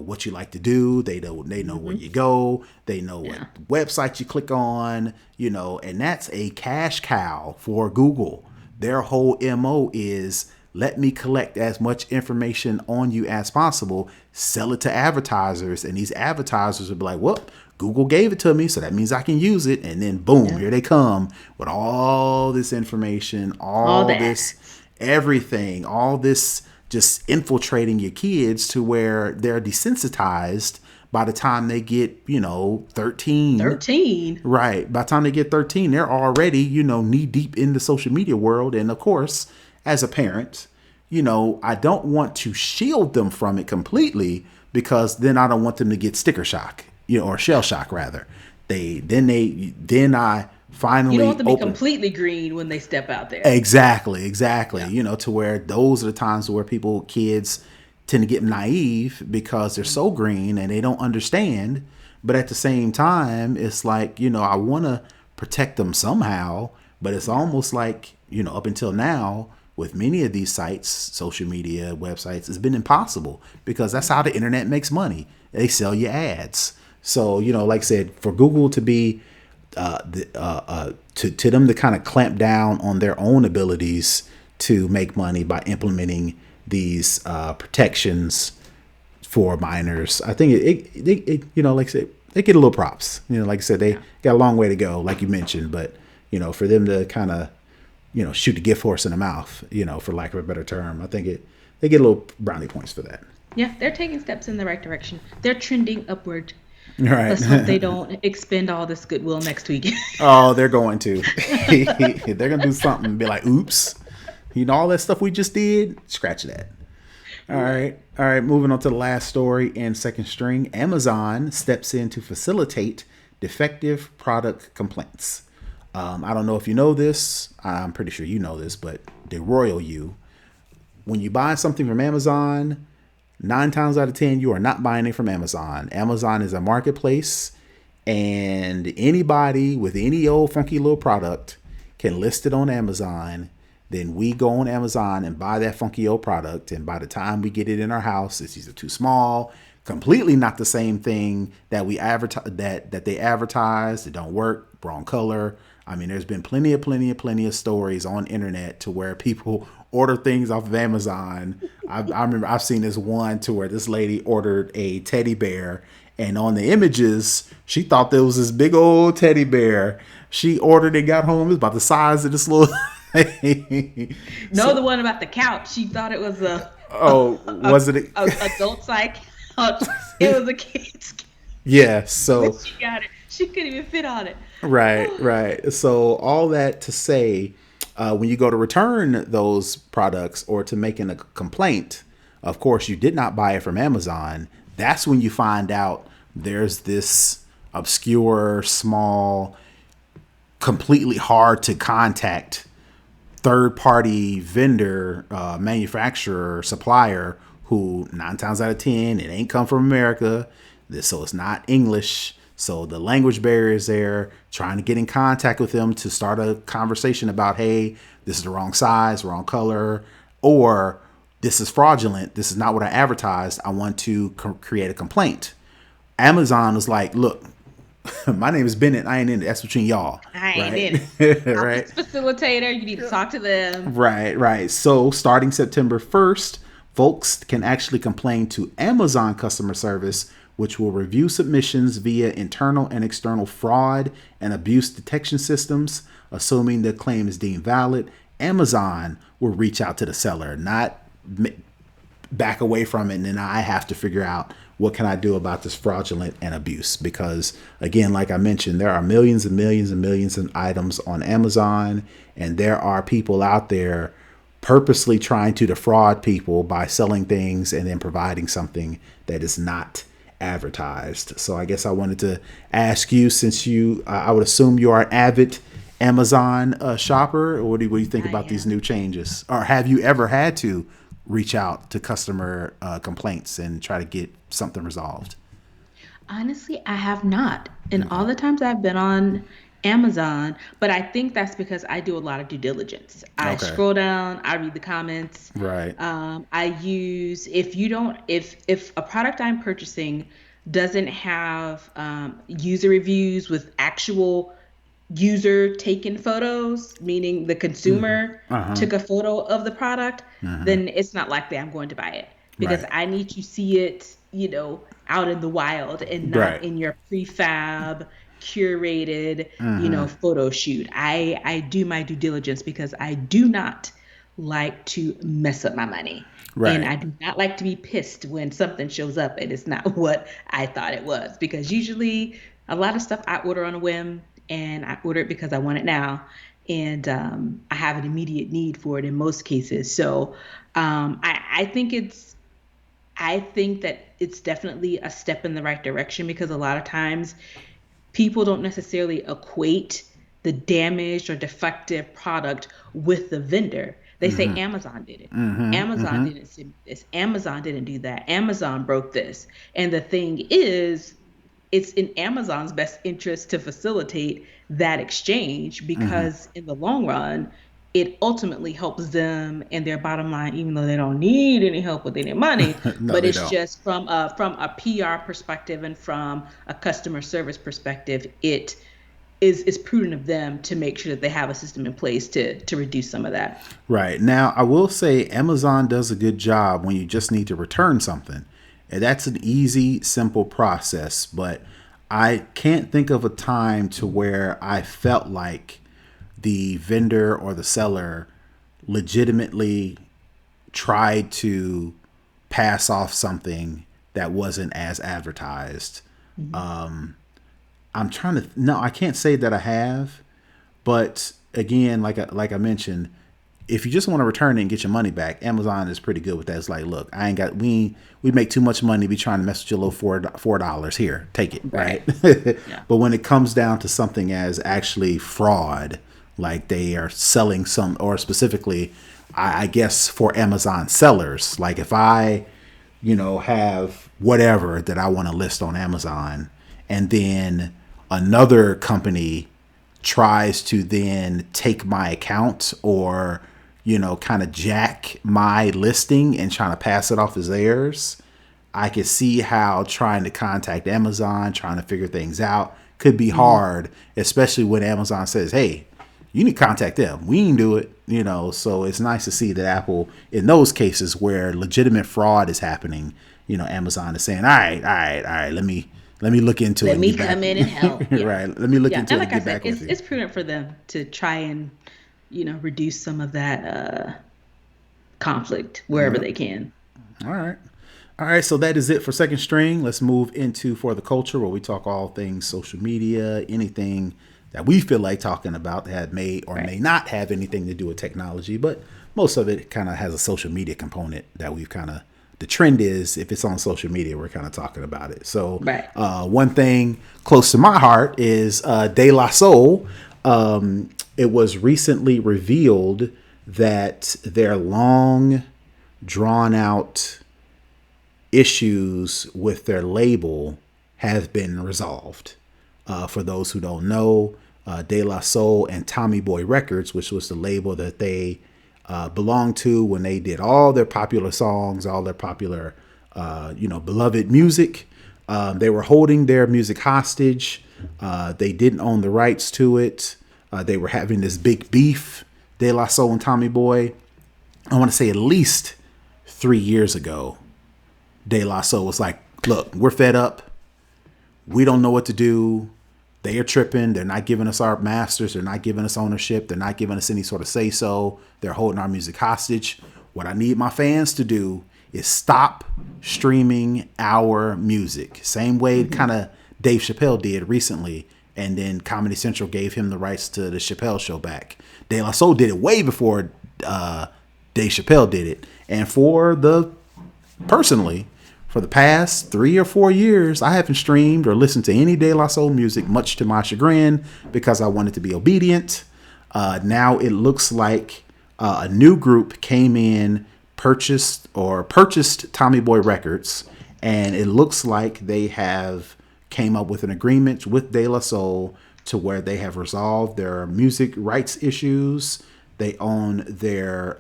what you like to do. They know where you go. They know what Yeah. website you click on. And that's a cash cow for Google. Their whole mo is let me collect as much information on you as possible, sell it to advertisers, and these advertisers will be like, well, Google gave it to me, so that means I can use it. And then boom, Yeah. here they come with all this information, All all the this ads. everything, all this just infiltrating your kids to where they're desensitized by the time they get, 13. 13. Right. By the time they get 13, they're already, knee deep in the social media world. And of course, as a parent, I don't want to shield them from it completely because then I don't want them to get sticker shock, or shell shock rather. Then I You don't have finally to be open. completely green when they step out there. Exactly, exactly. Yeah. To where those are the times where kids tend to get naive because they're so green and they don't understand. But at the same time, it's like, I want to protect them somehow. But it's Yeah. almost like, up until now, with many of these sites, social media, websites, it's been impossible because that's how the internet makes money. They sell you ads. So, like I said, for Google to be to them to kind of clamp down on their own abilities to make money by implementing these protections for minors. I think like I said, they get a little props. Like I said, they Yeah. got a long way to go, like you mentioned, but for them to kind of shoot the gift horse in the mouth, for lack of a better term, I think they get a little brownie points for that. Yeah, they're taking steps in the right direction. They're trending upward. Right. Let's hope they don't expend all this goodwill next week. Oh, they're going to. They're gonna do something and be like, oops. All that stuff we just did, scratch that. All Right. right. All right. Moving on to the last story in second string. Amazon steps in to facilitate defective product complaints. I don't know if you know this. I'm pretty sure you know this, but the royal you, when you buy something from Amazon, 9 times out of 10, you are not buying it from Amazon. Amazon is a marketplace, and anybody with any old funky little product can list it on Amazon. Then we go on Amazon and buy that funky old product. And by the time we get it in our house, it's either too small, completely not the same thing that we advertise that they advertise. It don't work, wrong color. I mean, there's been plenty of stories on internet to where people order things off of Amazon. I remember I've seen this one to where this lady ordered a teddy bear, and on the images, she thought there was this big old teddy bear. She ordered it, got home, it was about the size of this little. No, So, the one about the couch. She thought it was oh, was it? adult size couch. It was a kid's couch. Yeah. When So she got it, she couldn't even fit on it. right, right. So all that to say, when you go to return those products or to making a complaint, of course you did not buy it from Amazon. That's when you find out there's this obscure, small, completely hard to contact third party vendor, manufacturer, supplier who 9 times out of 10 it ain't come from America. So it's not English. So the language barrier is there. Trying to get in contact with them to start a conversation about, hey, this is the wrong size, wrong color, or this is fraudulent. This is not what I advertised. I want to create a complaint. Amazon was like, look, my name is Bennett. I ain't in it. That's between y'all, I ain't right? in it. I'm Right. this facilitator. You need to talk to them. Right, right. So starting September 1st, folks can actually complain to Amazon customer service, which will review submissions via internal and external fraud and abuse detection systems. Assuming the claim is deemed valid, Amazon will reach out to the seller, not back away from it, and then I have to figure out what can I do about this fraudulent and abuse. Because again, like I mentioned, there are millions and millions and millions of items on Amazon, and there are people out there purposely trying to defraud people by selling things and then providing something that is not advertised. So I guess I wanted to ask you, since I would assume you are an avid Amazon shopper, what do you think about these new changes? Or have you ever had to reach out to customer complaints and try to get something resolved? Honestly, I have not. And all the times I've been on Amazon, but I think that's because I do a lot of due diligence. I Okay. scroll down, I read the comments. Right. I use, if you don't, if a product I'm purchasing doesn't have user reviews with actual user taken photos, meaning the consumer Uh-huh. took a photo of the product, then it's not likely I'm going to buy it because Right. I need to see it, out in the wild and not Right. in your prefab curated, photo shoot. I do my due diligence because I do not like to mess up my money. And Right. I do not like to be pissed when something shows up and it's not what I thought it was. Because usually a lot of stuff I order on a whim and I order it because I want it now. And I have an immediate need for it in most cases. So I think that it's definitely a step in the right direction because a lot of times people don't necessarily equate the damaged or defective product with the vendor. They say Amazon did it. Amazon didn't send me this. Amazon didn't do that. Amazon broke this. And the thing is, it's in Amazon's best interest to facilitate that exchange because in the long run, it ultimately helps them and their bottom line, even though they don't need any help with any money. No, But they it's don't. just from a PR perspective and from a customer service perspective, it is prudent of them to make sure that they have a system in place to reduce some of that. Right. Now, I will say Amazon does a good job when you just need to return something. And that's an easy, simple process. But I can't think of a time to where I felt like the vendor or the seller legitimately tried to pass off something that wasn't as advertised. Mhm. I'm trying to, no, I can't say that I have. But again, like I mentioned, if you just want to return it and get your money back, Amazon is pretty good with that. It's like, look, I ain't got we make too much money to be trying to mess with your little $4 here, take it, right? Right. Yeah. But when it comes down to something as actually fraud, like they are selling some, or specifically, I guess for Amazon sellers, like if I, have whatever that I want to list on Amazon, and then another company tries to then take my account or kind of jack my listing and trying to pass it off as theirs, I could see how trying to contact Amazon, trying to figure things out could be Mhm. hard, especially when Amazon says, hey, you need to contact them, we didn't do it. So it's nice to see that Apple, in those cases where legitimate fraud is happening, Amazon is saying, all right, let me look into it Let and me get back. come in and help. Yeah. Right. Let me look Yeah. into And it and like I get said, back with it's you. it's prudent for them to try and, reduce some of that conflict wherever Yep. they can. All right. All right. So that is it for second string. Let's move into for the culture, where we talk all things social media, anything that we feel like talking about that may or Right. may not have anything to do with technology, but most of it kind of has a social media component that we've kind of, the trend is if it's on social media, we're kind of talking about it. So Right. one thing close to my heart is De La Soul. It was recently revealed that their long drawn out issues with their label have been resolved. For those who don't know, De La Soul and Tommy Boy Records, which was the label that they belonged to when they did all their popular songs, all their popular, beloved music, they were holding their music hostage. They didn't own the rights to it. They were having this big beef, De La Soul and Tommy Boy. I want to say at least 3 years ago, De La Soul was like, look, we're fed up. We don't know what to do. They are tripping. They're not giving us our masters. They're not giving us ownership. They're not giving us any sort of say so. They're holding our music hostage. What I need my fans to do is stop streaming our music. Same way kind of Dave Chappelle did recently. And then Comedy Central gave him the rights to the Chappelle show back. De La Soul did it way before Dave Chappelle did it. And personally, for the past 3 or 4 years, I haven't streamed or listened to any De La Soul music, much to my chagrin, because I wanted to be obedient. Now it looks like a new group came in, purchased Tommy Boy Records, and it looks like they have came up with an agreement with De La Soul to where they have resolved their music rights issues. They own their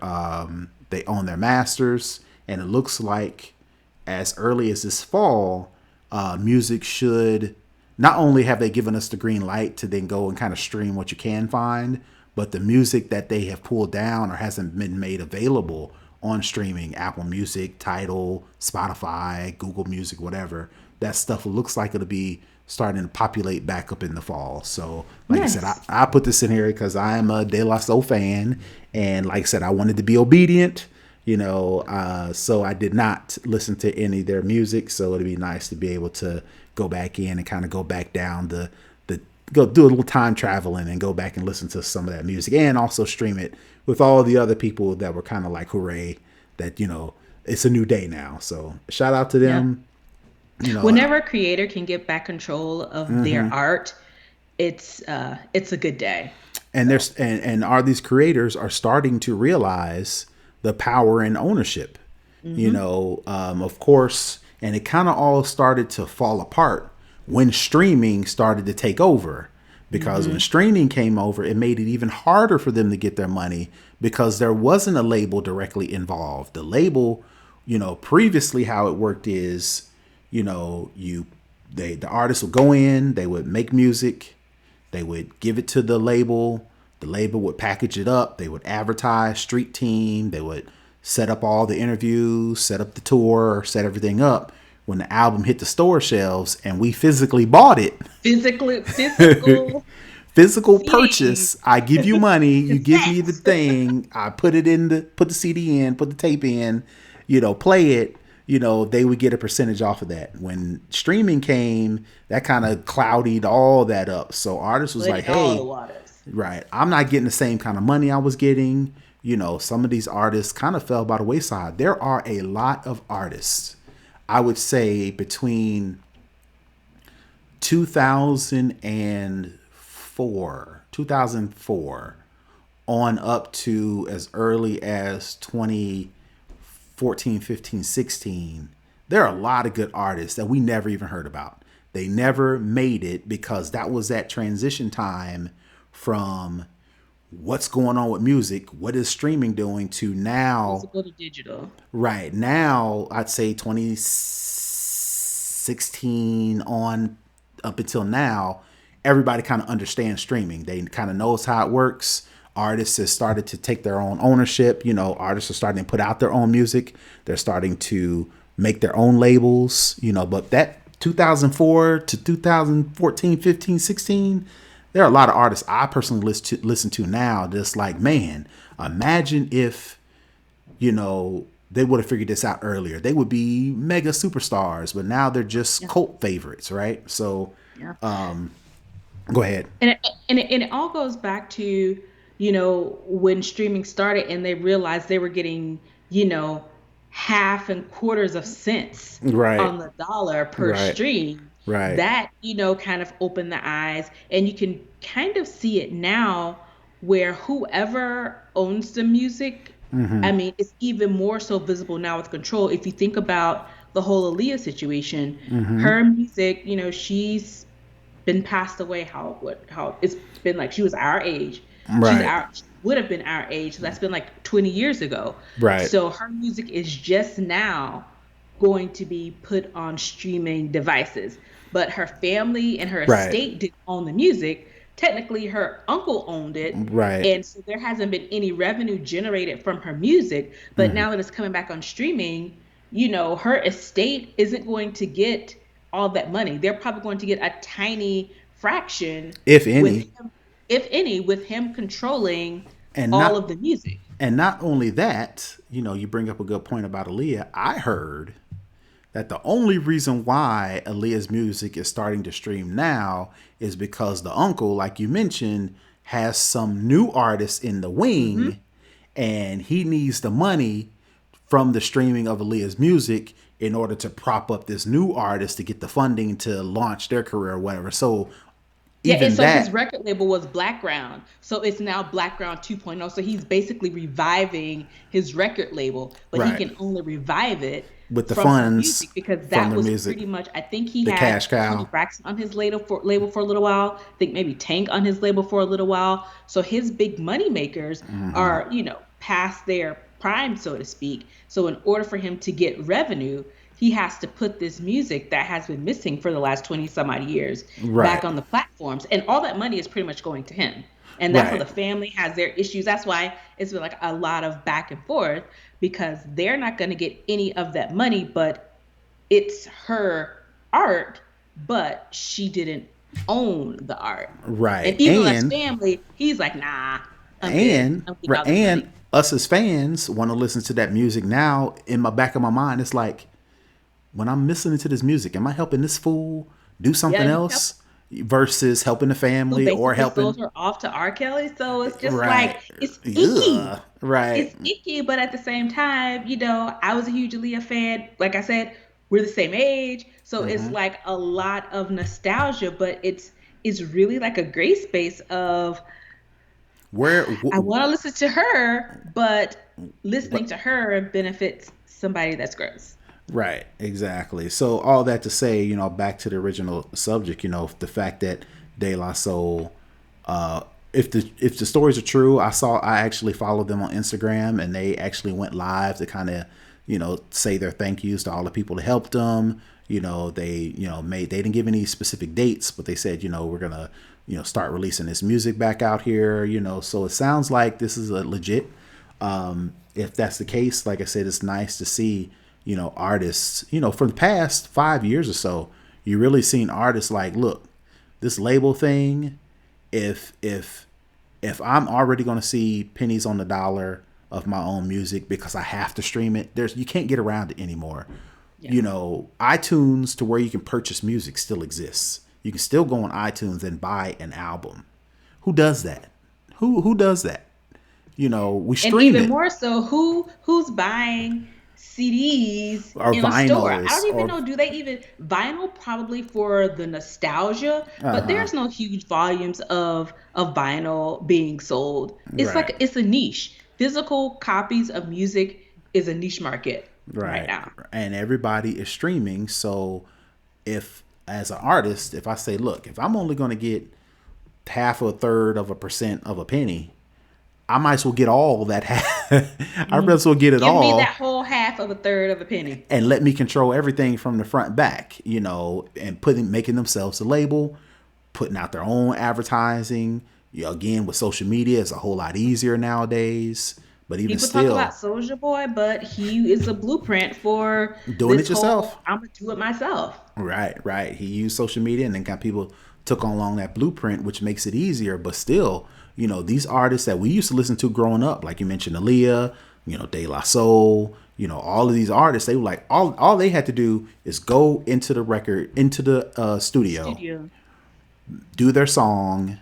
masters, and it looks like as early as this fall, music should not only have they given us the green light to then go and kind of stream what you can find, but the music that they have pulled down or hasn't been made available on streaming, Apple Music, Tidal, Spotify, Google Music, whatever, that stuff looks like it'll be starting to populate back up in the fall. So, like I said, Nice. I put this in here because I am a De La Soul fan. And like I said, I wanted to be obedient, so I did not listen to any of their music. So it'd be nice to be able to go back in and kind of go back down the go do a little time traveling and go back and listen to some of that music and also stream it with all the other people that were kind of like, hooray, that, it's a new day now. So shout out to Yeah. them. You know, Whenever a creator can get back control of their art, it's a good day. and So, there's and are these creators are starting to realize the power in ownership. hmm Of course, and it kind of all started to fall apart when streaming started to take over. Because when hmm streaming came over, it made it even harder for them to get their money because there wasn't a label directly involved. The label, previously how it worked is, the artist would go in, they would make music, they would give it to the label. The label would package it up. They would advertise, street team. They would set up all the interviews, set up the tour, set everything up. When the album hit the store shelves and we physically bought it, physical physical seeing purchase, I give you money, you give me the cassettes. thing, I put the CD in, put the tape in, play it, they would get a percentage off of that. When streaming came, that kind of clouded all that up. So artists was like, Muddied all the hey, waters. right, I'm not getting the same kind of money I was getting. Some of these artists kind of fell by the wayside. There are a lot of artists, I would say, between 2004 on up to as early as 2014, 15, 16. There are a lot of good artists that we never even heard about. They never made it because that was that transition time from what's going on with music, what is streaming doing, to now. Physical to digital. Right now, I'd say 2016 on up until now, everybody kind of understands streaming. They kind of knows how it works. Artists have started to take their own ownership. Artists are starting to put out their own music. They're starting to make their own labels. But that 2004 to 2014, 15, 16, there are a lot of artists I personally listen to now that's like, man, imagine if they would have figured this out earlier. They would be mega superstars, but now they're just Yeah. cult favorites, right? So, Yeah. go ahead. And it all goes back to, when streaming started and they realized they were getting, you know, half and quarters of cents Right, on the dollar per right, stream. right. That, kind of opened the eyes. And you can kind of see it now where whoever owns the music, I mean, it's even more so visible now with control. If you think about the whole Aaliyah situation, her music, she's been passed away. How it's been, like, she was our age. Right, She would have been our age. So that's been like 20 years ago. right, So her music is just now going to be put on streaming devices. But her family and her right. estate didn't own the music. technically her uncle owned it. Right. And so there hasn't been any revenue generated from her music. But Hmm. now that it's coming back on streaming, her estate isn't going to get all that money. They're probably going to get a tiny fraction If with any. him, if any, with him controlling And all not of the music. and not only that, you bring up a good point about Aliyah. I heard that the only reason why Aliyah's music is starting to stream now is because the uncle, like you mentioned, has some new artists in the Hmm. wing, and he needs the money from the streaming of Aliyah's music in order to prop up this new artist to get the funding to launch their career or whatever. So Yeah, and even so his that, record label was Blackground. So it's now Blackground 2.0. So he's basically reviving his record label, but he right, can only revive it with the from her music funds because from that the was music, pretty much, I think he the had cash Tony cow. Braxton on his label for a little while. I think maybe Tank on his label for a little while. So his big money makers are, past their prime, so to speak. So in order for him to get revenue, he has to put this music that has been missing for the last 20 some odd years back Right, on the platforms. And all that money is pretty much going to him. And that's why right, the family has their issues. That's why it's been like a lot of back and forth because they're not going to get any of that money, but it's her art, but she didn't own the art. right, And even though that's family, he's like, nah, I'm good. and I'm getting all this and money. us as fans want to listen to that music now. In my back of my mind, it's like, when I'm listening to this music, am I helping this fool do Yeah, something you help else versus helping the who family or basically sold helping? her off to R. Kelly. So it's just Right. like it's Yeah. icky. Right. It's icky, but at the same time, I was a huge Aaliyah fan. Like I said, we're the same age, so it's like a lot of nostalgia, but it's really like a gray space of Where? I want to listen to her, but listening But to her benefits somebody that's gross. right. Exactly. So all that to say, back to the original subject. The fact that De La Soul, if the stories are true, I actually followed them on Instagram, and they actually went live to kind of say their thank yous to all the people that helped them. They didn't give any specific dates, but they said we're gonna start releasing this music back out here. So it sounds like this is a legit. If that's the case, like I said, it's nice to see artists for the past 5 years or so. You really seen artists like, look, this label thing, if I'm already going to see pennies on the dollar of my own music because I have to stream it, you can't get around it anymore. Yeah. iTunes, to where you can purchase music, still exists. You can still go on iTunes and buy an album. Who does that? Who does that? We And stream even it, more so, who's buying CDs or in a store? I vinyls, don't even or know. Do they even vinyl? Probably for the nostalgia, but there's no huge volumes of vinyl being sold. It's right, like it's a niche. Physical copies of music is a niche market right right, now. and everybody is streaming. So if, as an artist, if I say, look, if I'm only going to get half a third of a percent of a penny, I might as well get all that half. I might Mhm. as well get it Give me that all whole half of a third of a penny. and let me control everything from the front back, and making themselves a label, putting out their own advertising. Again, with social media, it's a whole lot easier nowadays. But even People talk still, about Soulja Boy, but he is a blueprint for doing this it whole yourself. I'm gonna do it myself. Right, right. He used social media, and then kind of people took on along that blueprint, which makes it easier. But still, these artists that we used to listen to growing up, like you mentioned, Aliyah, De La Soul, all of these artists, they were like, all they had to do is go into the studio, Studio. do their song,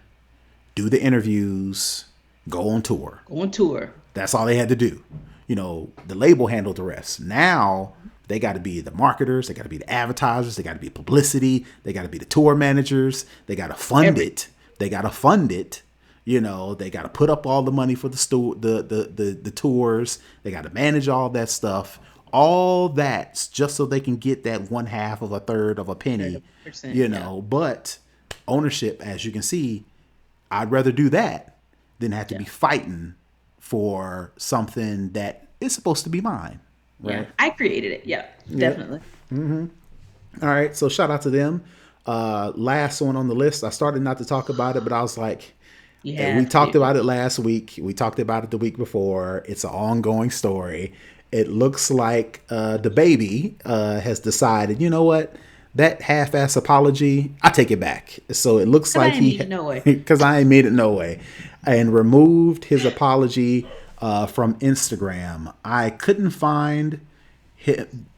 do the interviews, go on tour. Go on tour. That's all they had to do. The label handled the rest. Now they got to be the marketers, they got to be the advertisers, they got to be publicity, they got to be the tour managers, they got to fund Everything. it. They got to fund it. They got to put up all the money for the tours. They got to manage all that stuff. All that's just so they can get that one half of a third of a Third penny. of a percent. Yeah. But ownership, as you can see, I'd rather do that than have to Yeah. be fighting for something that is supposed to be mine. Yeah. Right. I created it. Yeah. Yep. Definitely. All right. So shout out to them. Last one on the list. I started not to talk about it, but I was like, You we have talked to. about it last week. We talked about it the week before. It's an ongoing story. It looks like the baby has decided, you know what? That half-ass apology, I take it back. So it looks Because I like didn't mean it no way. because I ain't made it no way, and removed his apology from Instagram. I couldn't find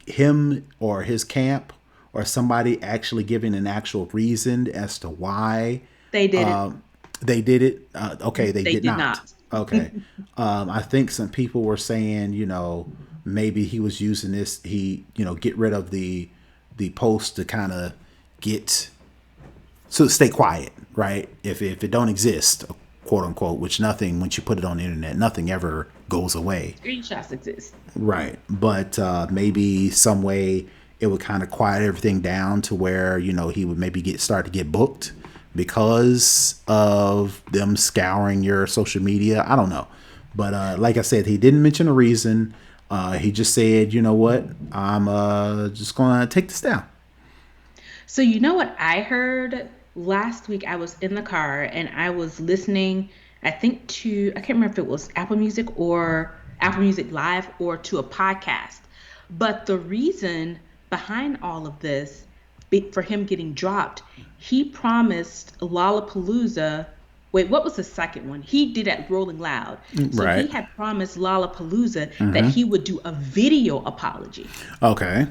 him or his camp or somebody actually giving an actual reason as to why They did it. they did it. Okay, they They did did not. not. Okay. I think some people were saying, maybe he was using this. Get rid of the post to kind of get so stay quiet, right? If it don't exist, quote unquote, which nothing once you put it on the internet, nothing ever goes away, Screenshots exist. right? But maybe some way it would kind of quiet everything down to where he would maybe start to get booked because of them scouring your social media. I don't know, but like I said, he didn't mention a reason. He just said, you know what, I'm just gonna take this down. So you know what I heard last week? I was in the car and I was listening, I think I can't remember if it was Apple Music or Apple Music Live or to a podcast. But the reason behind all of this, for him getting dropped, he promised Lollapalooza. Wait, what was the second one? He did at Rolling Loud. So he Right. had promised Lollapalooza that he would do a video apology. Okay.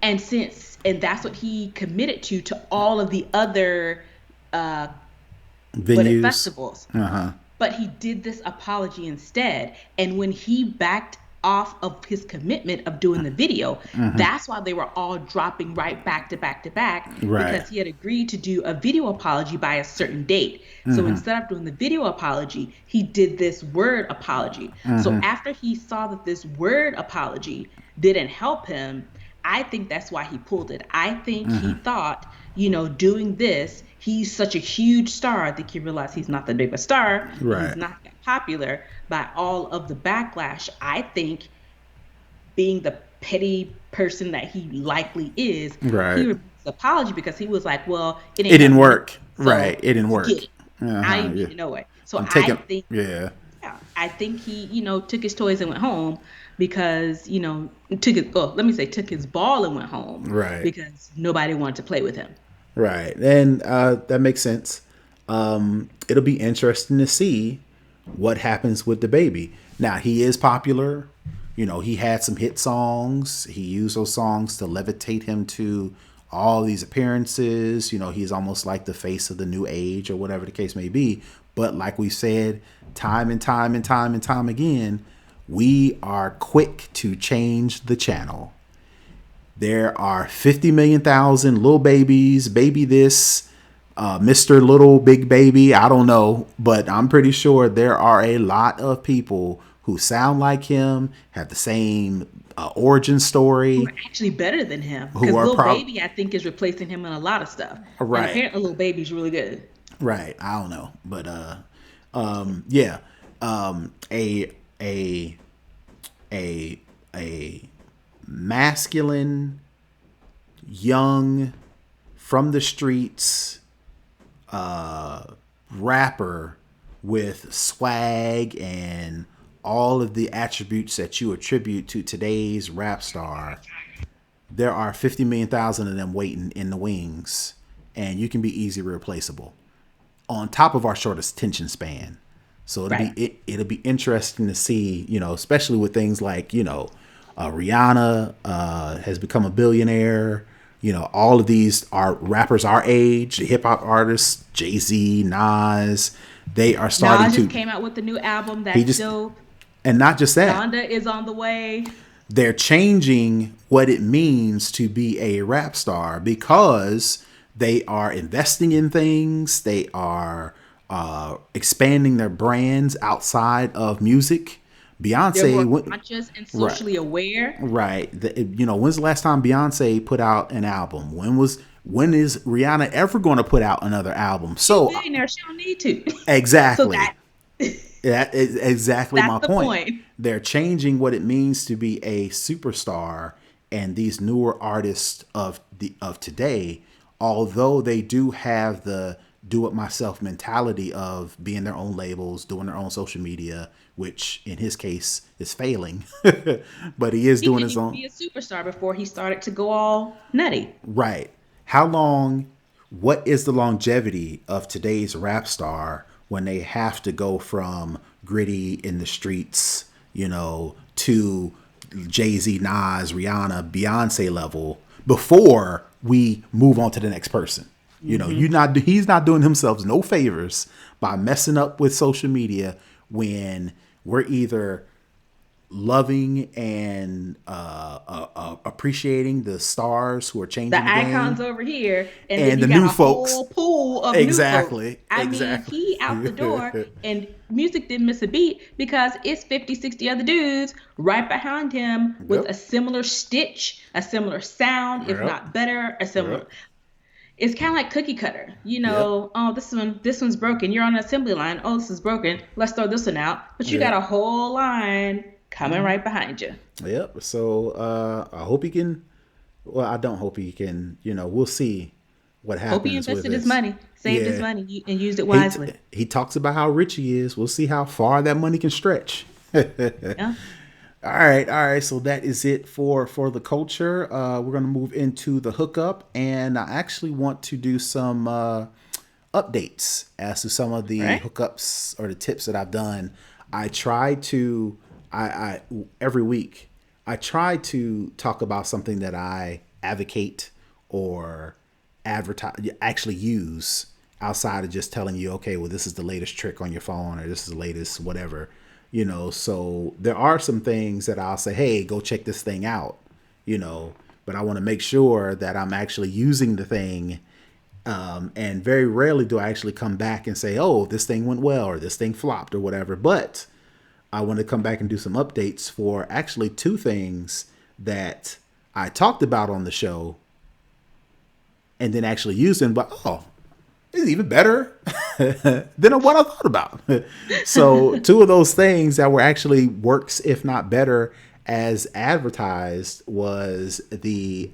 And that's what he committed to all of the other uh Venues. festivals, Uh huh. but he did this apology instead. And when he backed off of his commitment of doing the video, that's why they were all dropping right back to back to back, Right. because he had agreed to do a video apology by a certain date. So instead of doing the video apology, he did this word apology. So after he saw that this word apology didn't help him, I think that's why he pulled it. I think he thought, doing this, he's such a huge star. I think he realized he's not that big of a star and he's Right. not that popular by all of the backlash. I think, being the petty person that he likely is, he Right. refused the apology because he was like, well, it It ain't didn't helping me. work. Right. So It didn't forget work. it. Uh I huh. ain't Yeah. mean it no way. So I'm I taking. think, Yeah. yeah, I think he, took his toys and went home because, let me say, took his ball and went home Right. because nobody wanted to play with him. Right. And that makes sense. It'll be interesting to see what happens with the baby. Now he is popular. He had some hit songs. He used those songs to levitate him to all these appearances. He's almost like the face of the new age or whatever the case may be. But like we said, time and time and time and time again, we are quick to change the channel. There are 50 million thousand little babies, baby this, Mr. Little Big Baby. I don't know, but I'm pretty sure there are a lot of people who sound like him, have the same origin Who are story, actually better than him, who because are Lil Baby, I think, is replacing him in a lot of stuff. And right, apparently Lil Baby's really good. right. I don't know, but yeah, a a a a masculine, young, from the streets rapper with swag and all of the attributes that you attribute to today's rap star. There are 50 million thousand of them waiting in the wings, and you can be easy replaceable on top of our shortest attention span. So Right. it'll be interesting to see, especially with things like Rihanna has become a billionaire. All of these are rappers our age, hip hop artists, Jay-Z, Nas. They are starting Nas just to. came out with the new album. He That's just dope. and not just that. Donda is on the way. They're changing what it means to be a rap star because they are investing in things. They are expanding their brands outside of music. They're Beyonce more went conscious and right, socially aware. right. When's the last time Beyonce put out an album? When is Rihanna ever going to put out another album? She's a So billionaire. She don't need to. So exactly, that is exactly that's my the point. point. They're changing what it means to be a superstar, and these newer artists of today although they do have the do it myself mentality of being their own labels, doing their own social media, which in his case is failing, but he is He doing couldn't his even own. be a superstar before he started to go all nutty. Right. How long, what is the longevity of today's rap star when they have to go from gritty in the streets, to Jay-Z, Nas, Rihanna, Beyonce level before we move on to the next person? Hmm. He's not doing himself no favors by messing up with social media when we're either loving and appreciating the stars who are The changing the icons game over here, and then and you the got new a folks. whole pool of new folks. Exactly. I mean, Exactly. he out the door, and music didn't miss a beat because it's 50, 60 other dudes right behind him with Yep. a similar stitch, a similar sound, if Yep. not better, a similar. Yep. It's kind of like cookie cutter, Yep. Oh, this one's broken. You're on an assembly line. Oh, this is broken. Let's throw this one out. But you got Yep. a whole line coming right behind you. Yep. So I hope he can. Well, I don't hope he can. We'll see what Hope he happens with invested his this. money, saved his Yeah. money, and used it He wisely. he talks about how rich he is. We'll see how far that money can stretch. Yeah. All right. So that is it for the culture. We're gonna move into the hookup, and I actually want to do some updates as to some of the Right? hookups or the tips that I've done. I try to, I every week, I try to talk about something that I advocate or advertise, actually use outside of just telling you, okay, well, this is the latest trick on your phone or this is the latest whatever. So there are some things that I'll say, hey, go check this thing out, but I want to make sure that I'm actually using the thing. And very rarely do I actually come back and say, oh, this thing went well or this thing flopped or whatever. But I want to come back and do some updates for actually two things that I talked about on the show and then actually used them. But, oh, it's even better than what I thought about. So two of those things that were actually works, if not better, as advertised was the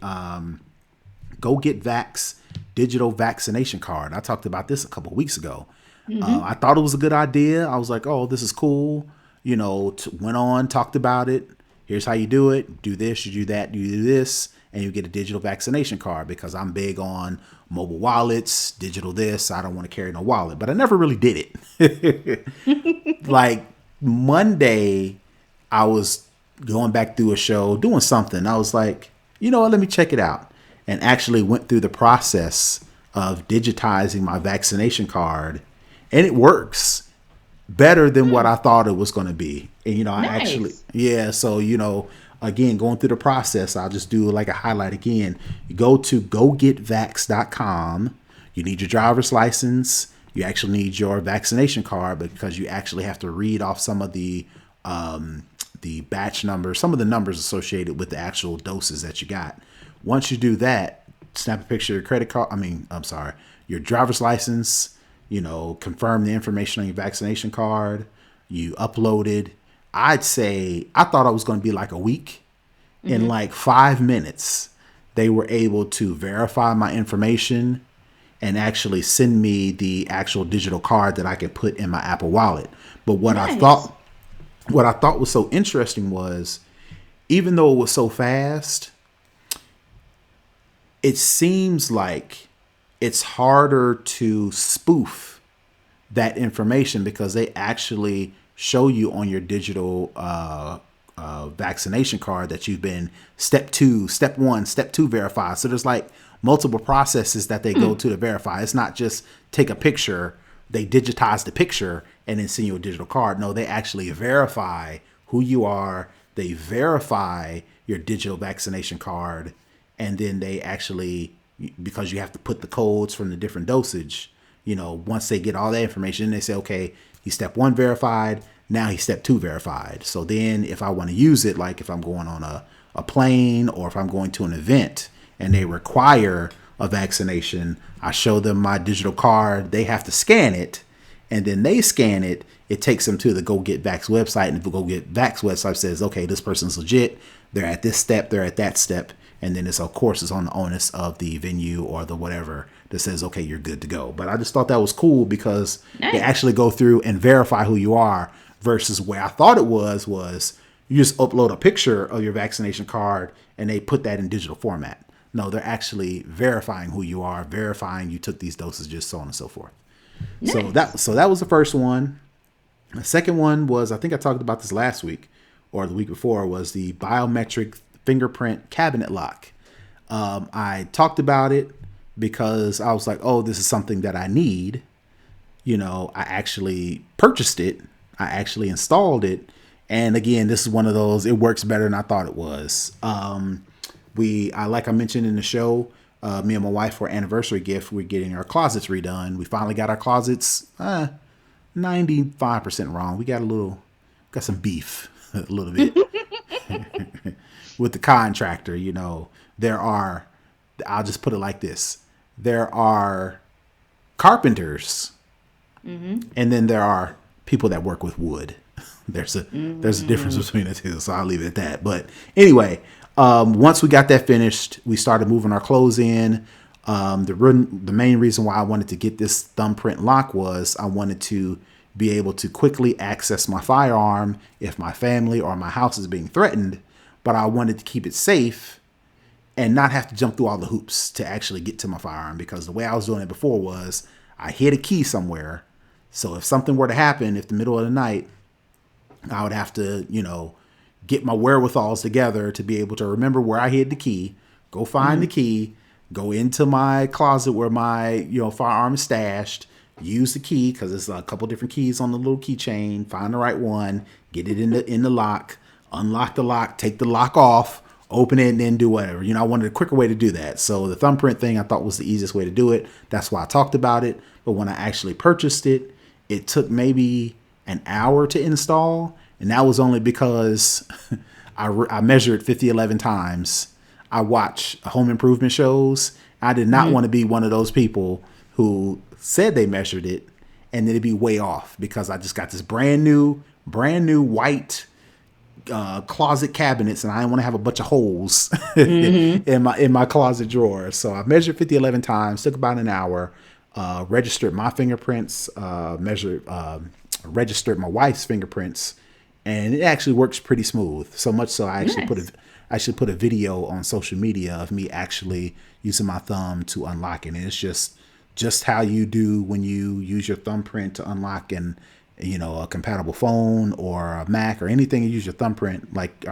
Go Get Vax digital vaccination card. I talked about this a couple of weeks ago. Hmm. I thought it was a good idea. I was like, oh, this is cool. Went on, talked about it. Here's how you do it. Do this, you do that, you do this, and you get a digital vaccination card because I'm big on mobile wallets, digital this. I don't want to carry no wallet, but I never really did it. Like Monday, I was going back through a show, doing something. I was like, you know what, let me check it out. And actually went through the process of digitizing my vaccination card. And it works better than what I thought it was going to be. And, I actually, Nice. yeah. So, again, going through the process, I'll just do like a highlight again. You go to gogetvax.com. You need your driver's license. You actually need your vaccination card because you actually have to read off some of the batch numbers, some of the numbers associated with the actual doses that you got. Once you do that, snap a picture of your credit card. I'm sorry, your driver's license, confirm the information on your vaccination card. You uploaded. I'd say, I thought it was going to be like a week. In Hmm. like 5 minutes, they were able to verify my information and actually send me the actual digital card that I could put in my Apple Wallet. But Nice. what I thought was so interesting was, even though it was so fast, it seems like it's harder to spoof that information because they actually show you on your digital vaccination card that you've been step one, step two verified. So there's like multiple processes that they go to verify. It's not just take a picture, they digitize the picture and then send you a digital card. No, they actually verify who you are. They verify your digital vaccination card, and then they actually, because you have to put the codes from the different dosage, once they get all that information, they say, okay, he's step one verified, now he's step two verified. So then if I want to use it, like if I'm going on a plane or if I'm going to an event and they require a vaccination, I show them my digital card, they have to scan it, and then they scan it. It takes them to the Go Get Vax website, and the Go Get Vax website says, okay, this person's legit. They're at this step, they're at that step, And then it's, of course, it's on the onus of the venue or the whatever that says, okay, you're good to go. But I just thought that was cool because they Nice. actually go through and verify who you are, versus where I thought it was you just upload a picture of your vaccination card and they put that in digital format. No, they're actually verifying who you are, verifying you took these dosages, so on and so forth. Nice. So that was the first one. The second one was, I think I talked about this last week or the week before, was the biometric fingerprint cabinet lock. I talked about it because I was like, oh, this is something that I need. I actually purchased it. I actually installed it. And again, this is one of those, it works better than I thought it was. Like I mentioned in the show, me and my wife, for our anniversary gift, we're getting our closets redone. We finally got our closets 95% wrong. We got some beef a little bit with the contractor. I'll just put it like this. There are carpenters, and then there are people that work with wood. There's a difference between the two, so I'll leave it at that. But anyway, once we got that finished, we started moving our clothes in. The main reason why I wanted to get this thumbprint lock was I wanted to be able to quickly access my firearm if my family or my house is being threatened, but I wanted to keep it safe and not have to jump through all the hoops to actually get to my firearm, because the way I was doing it before was I hid a key somewhere. So if something were to happen, if the middle of the night, I would have to, get my wherewithals together to be able to remember where I hid the key, go find the key, go into my closet where my, firearm is stashed, use the key, because there's a couple different keys on the little keychain, find the right one, get it in the lock, unlock the lock, take the lock off, open it, and then do whatever. I wanted a quicker way to do that. So the thumbprint thing I thought was the easiest way to do it. That's why I talked about it. But when I actually purchased it, it took maybe an hour to install. And that was only because I measured 50-11 times. I watch home improvement shows. I did not want to be one of those people who said they measured it and then it'd be way off, because I just got this brand new white closet cabinets, and I didn't want to have a bunch of holes in my closet drawer. So I measured 50-11 times, took about an hour, registered my fingerprints, registered my wife's fingerprints, and it actually works pretty smooth. So much so I actually put a video on social media of me actually using my thumb to unlock it. And it's just how you do when you use your thumbprint to unlock a compatible phone or a Mac or anything. You use your thumbprint, like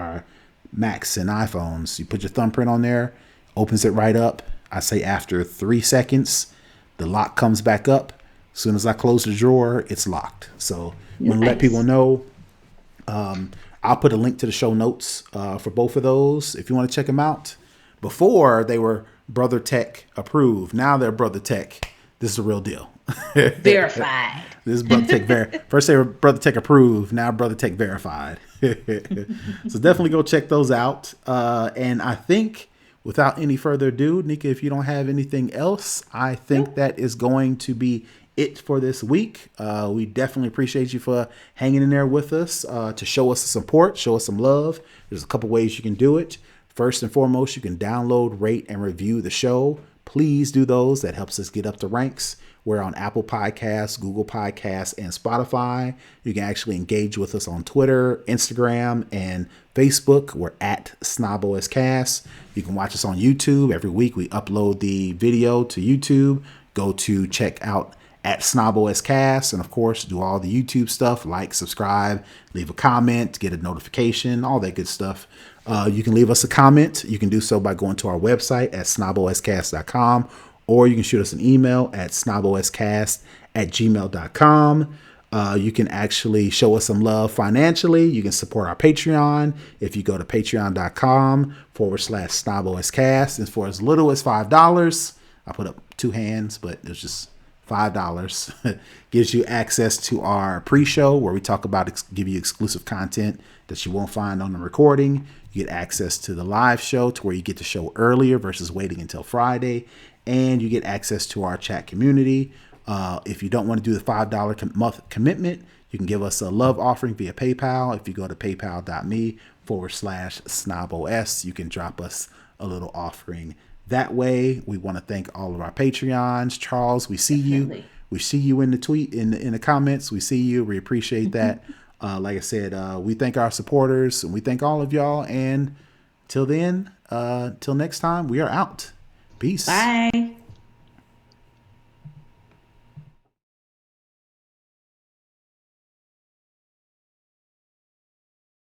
Macs and iPhones. You put your thumbprint on there, opens it right up. I say after 3 seconds, the lock comes back up. As soon as I close the drawer, it's locked. So I'm going to let people know. I'll put a link to the show notes for both of those if you want to check them out. Before, they were Brother Tech approved. Now they're Brother Tech. This is the real deal. Verified. This is Brother Tech. First they were Brother Tech approved. Now Brother Tech verified. So definitely go check those out. And I think, without any further ado, Nica, if you don't have anything else, I think that is going to be it for this week. We definitely appreciate you for hanging in there with us to show us some support, show us some love. There's a couple ways you can do it. First and foremost, you can download, rate, and review the show. Please do those. That helps us get up the ranks. We're on Apple Podcasts, Google Podcasts, and Spotify. You can actually engage with us on Twitter, Instagram, and Facebook. We're at SnobOScast. You can watch us on YouTube. Every week we upload the video to YouTube. Go to check out at SnobOScast, and of course do all the YouTube stuff, like, subscribe, leave a comment, get a notification, all that good stuff. You can leave us a comment. You can do so by going to our website at snoboscast.com, or you can shoot us an email at snoboscast@gmail.com. You can actually show us some love financially. You can support our Patreon if you go to patreon.com/snoboscast. And for as little as $5, I put up 2 hands, but it's just $5. Gives you access to our pre-show where we talk about, give you exclusive content that you won't find on the recording. You get access to the live show, to where you get the show earlier versus waiting until Friday. And you get access to our chat community. If you don't want to do the $5 month commitment, you can give us a love offering via PayPal. If you go to paypal.me/snobos, you can drop us a little offering that way. We want to thank all of our Patreons. Charles, we see you. Definitely. We see you in the tweet, in the comments. We see you. We appreciate that. Like I said, we thank our supporters and we thank all of y'all. And till then, till next time, we are out. Peace. Bye.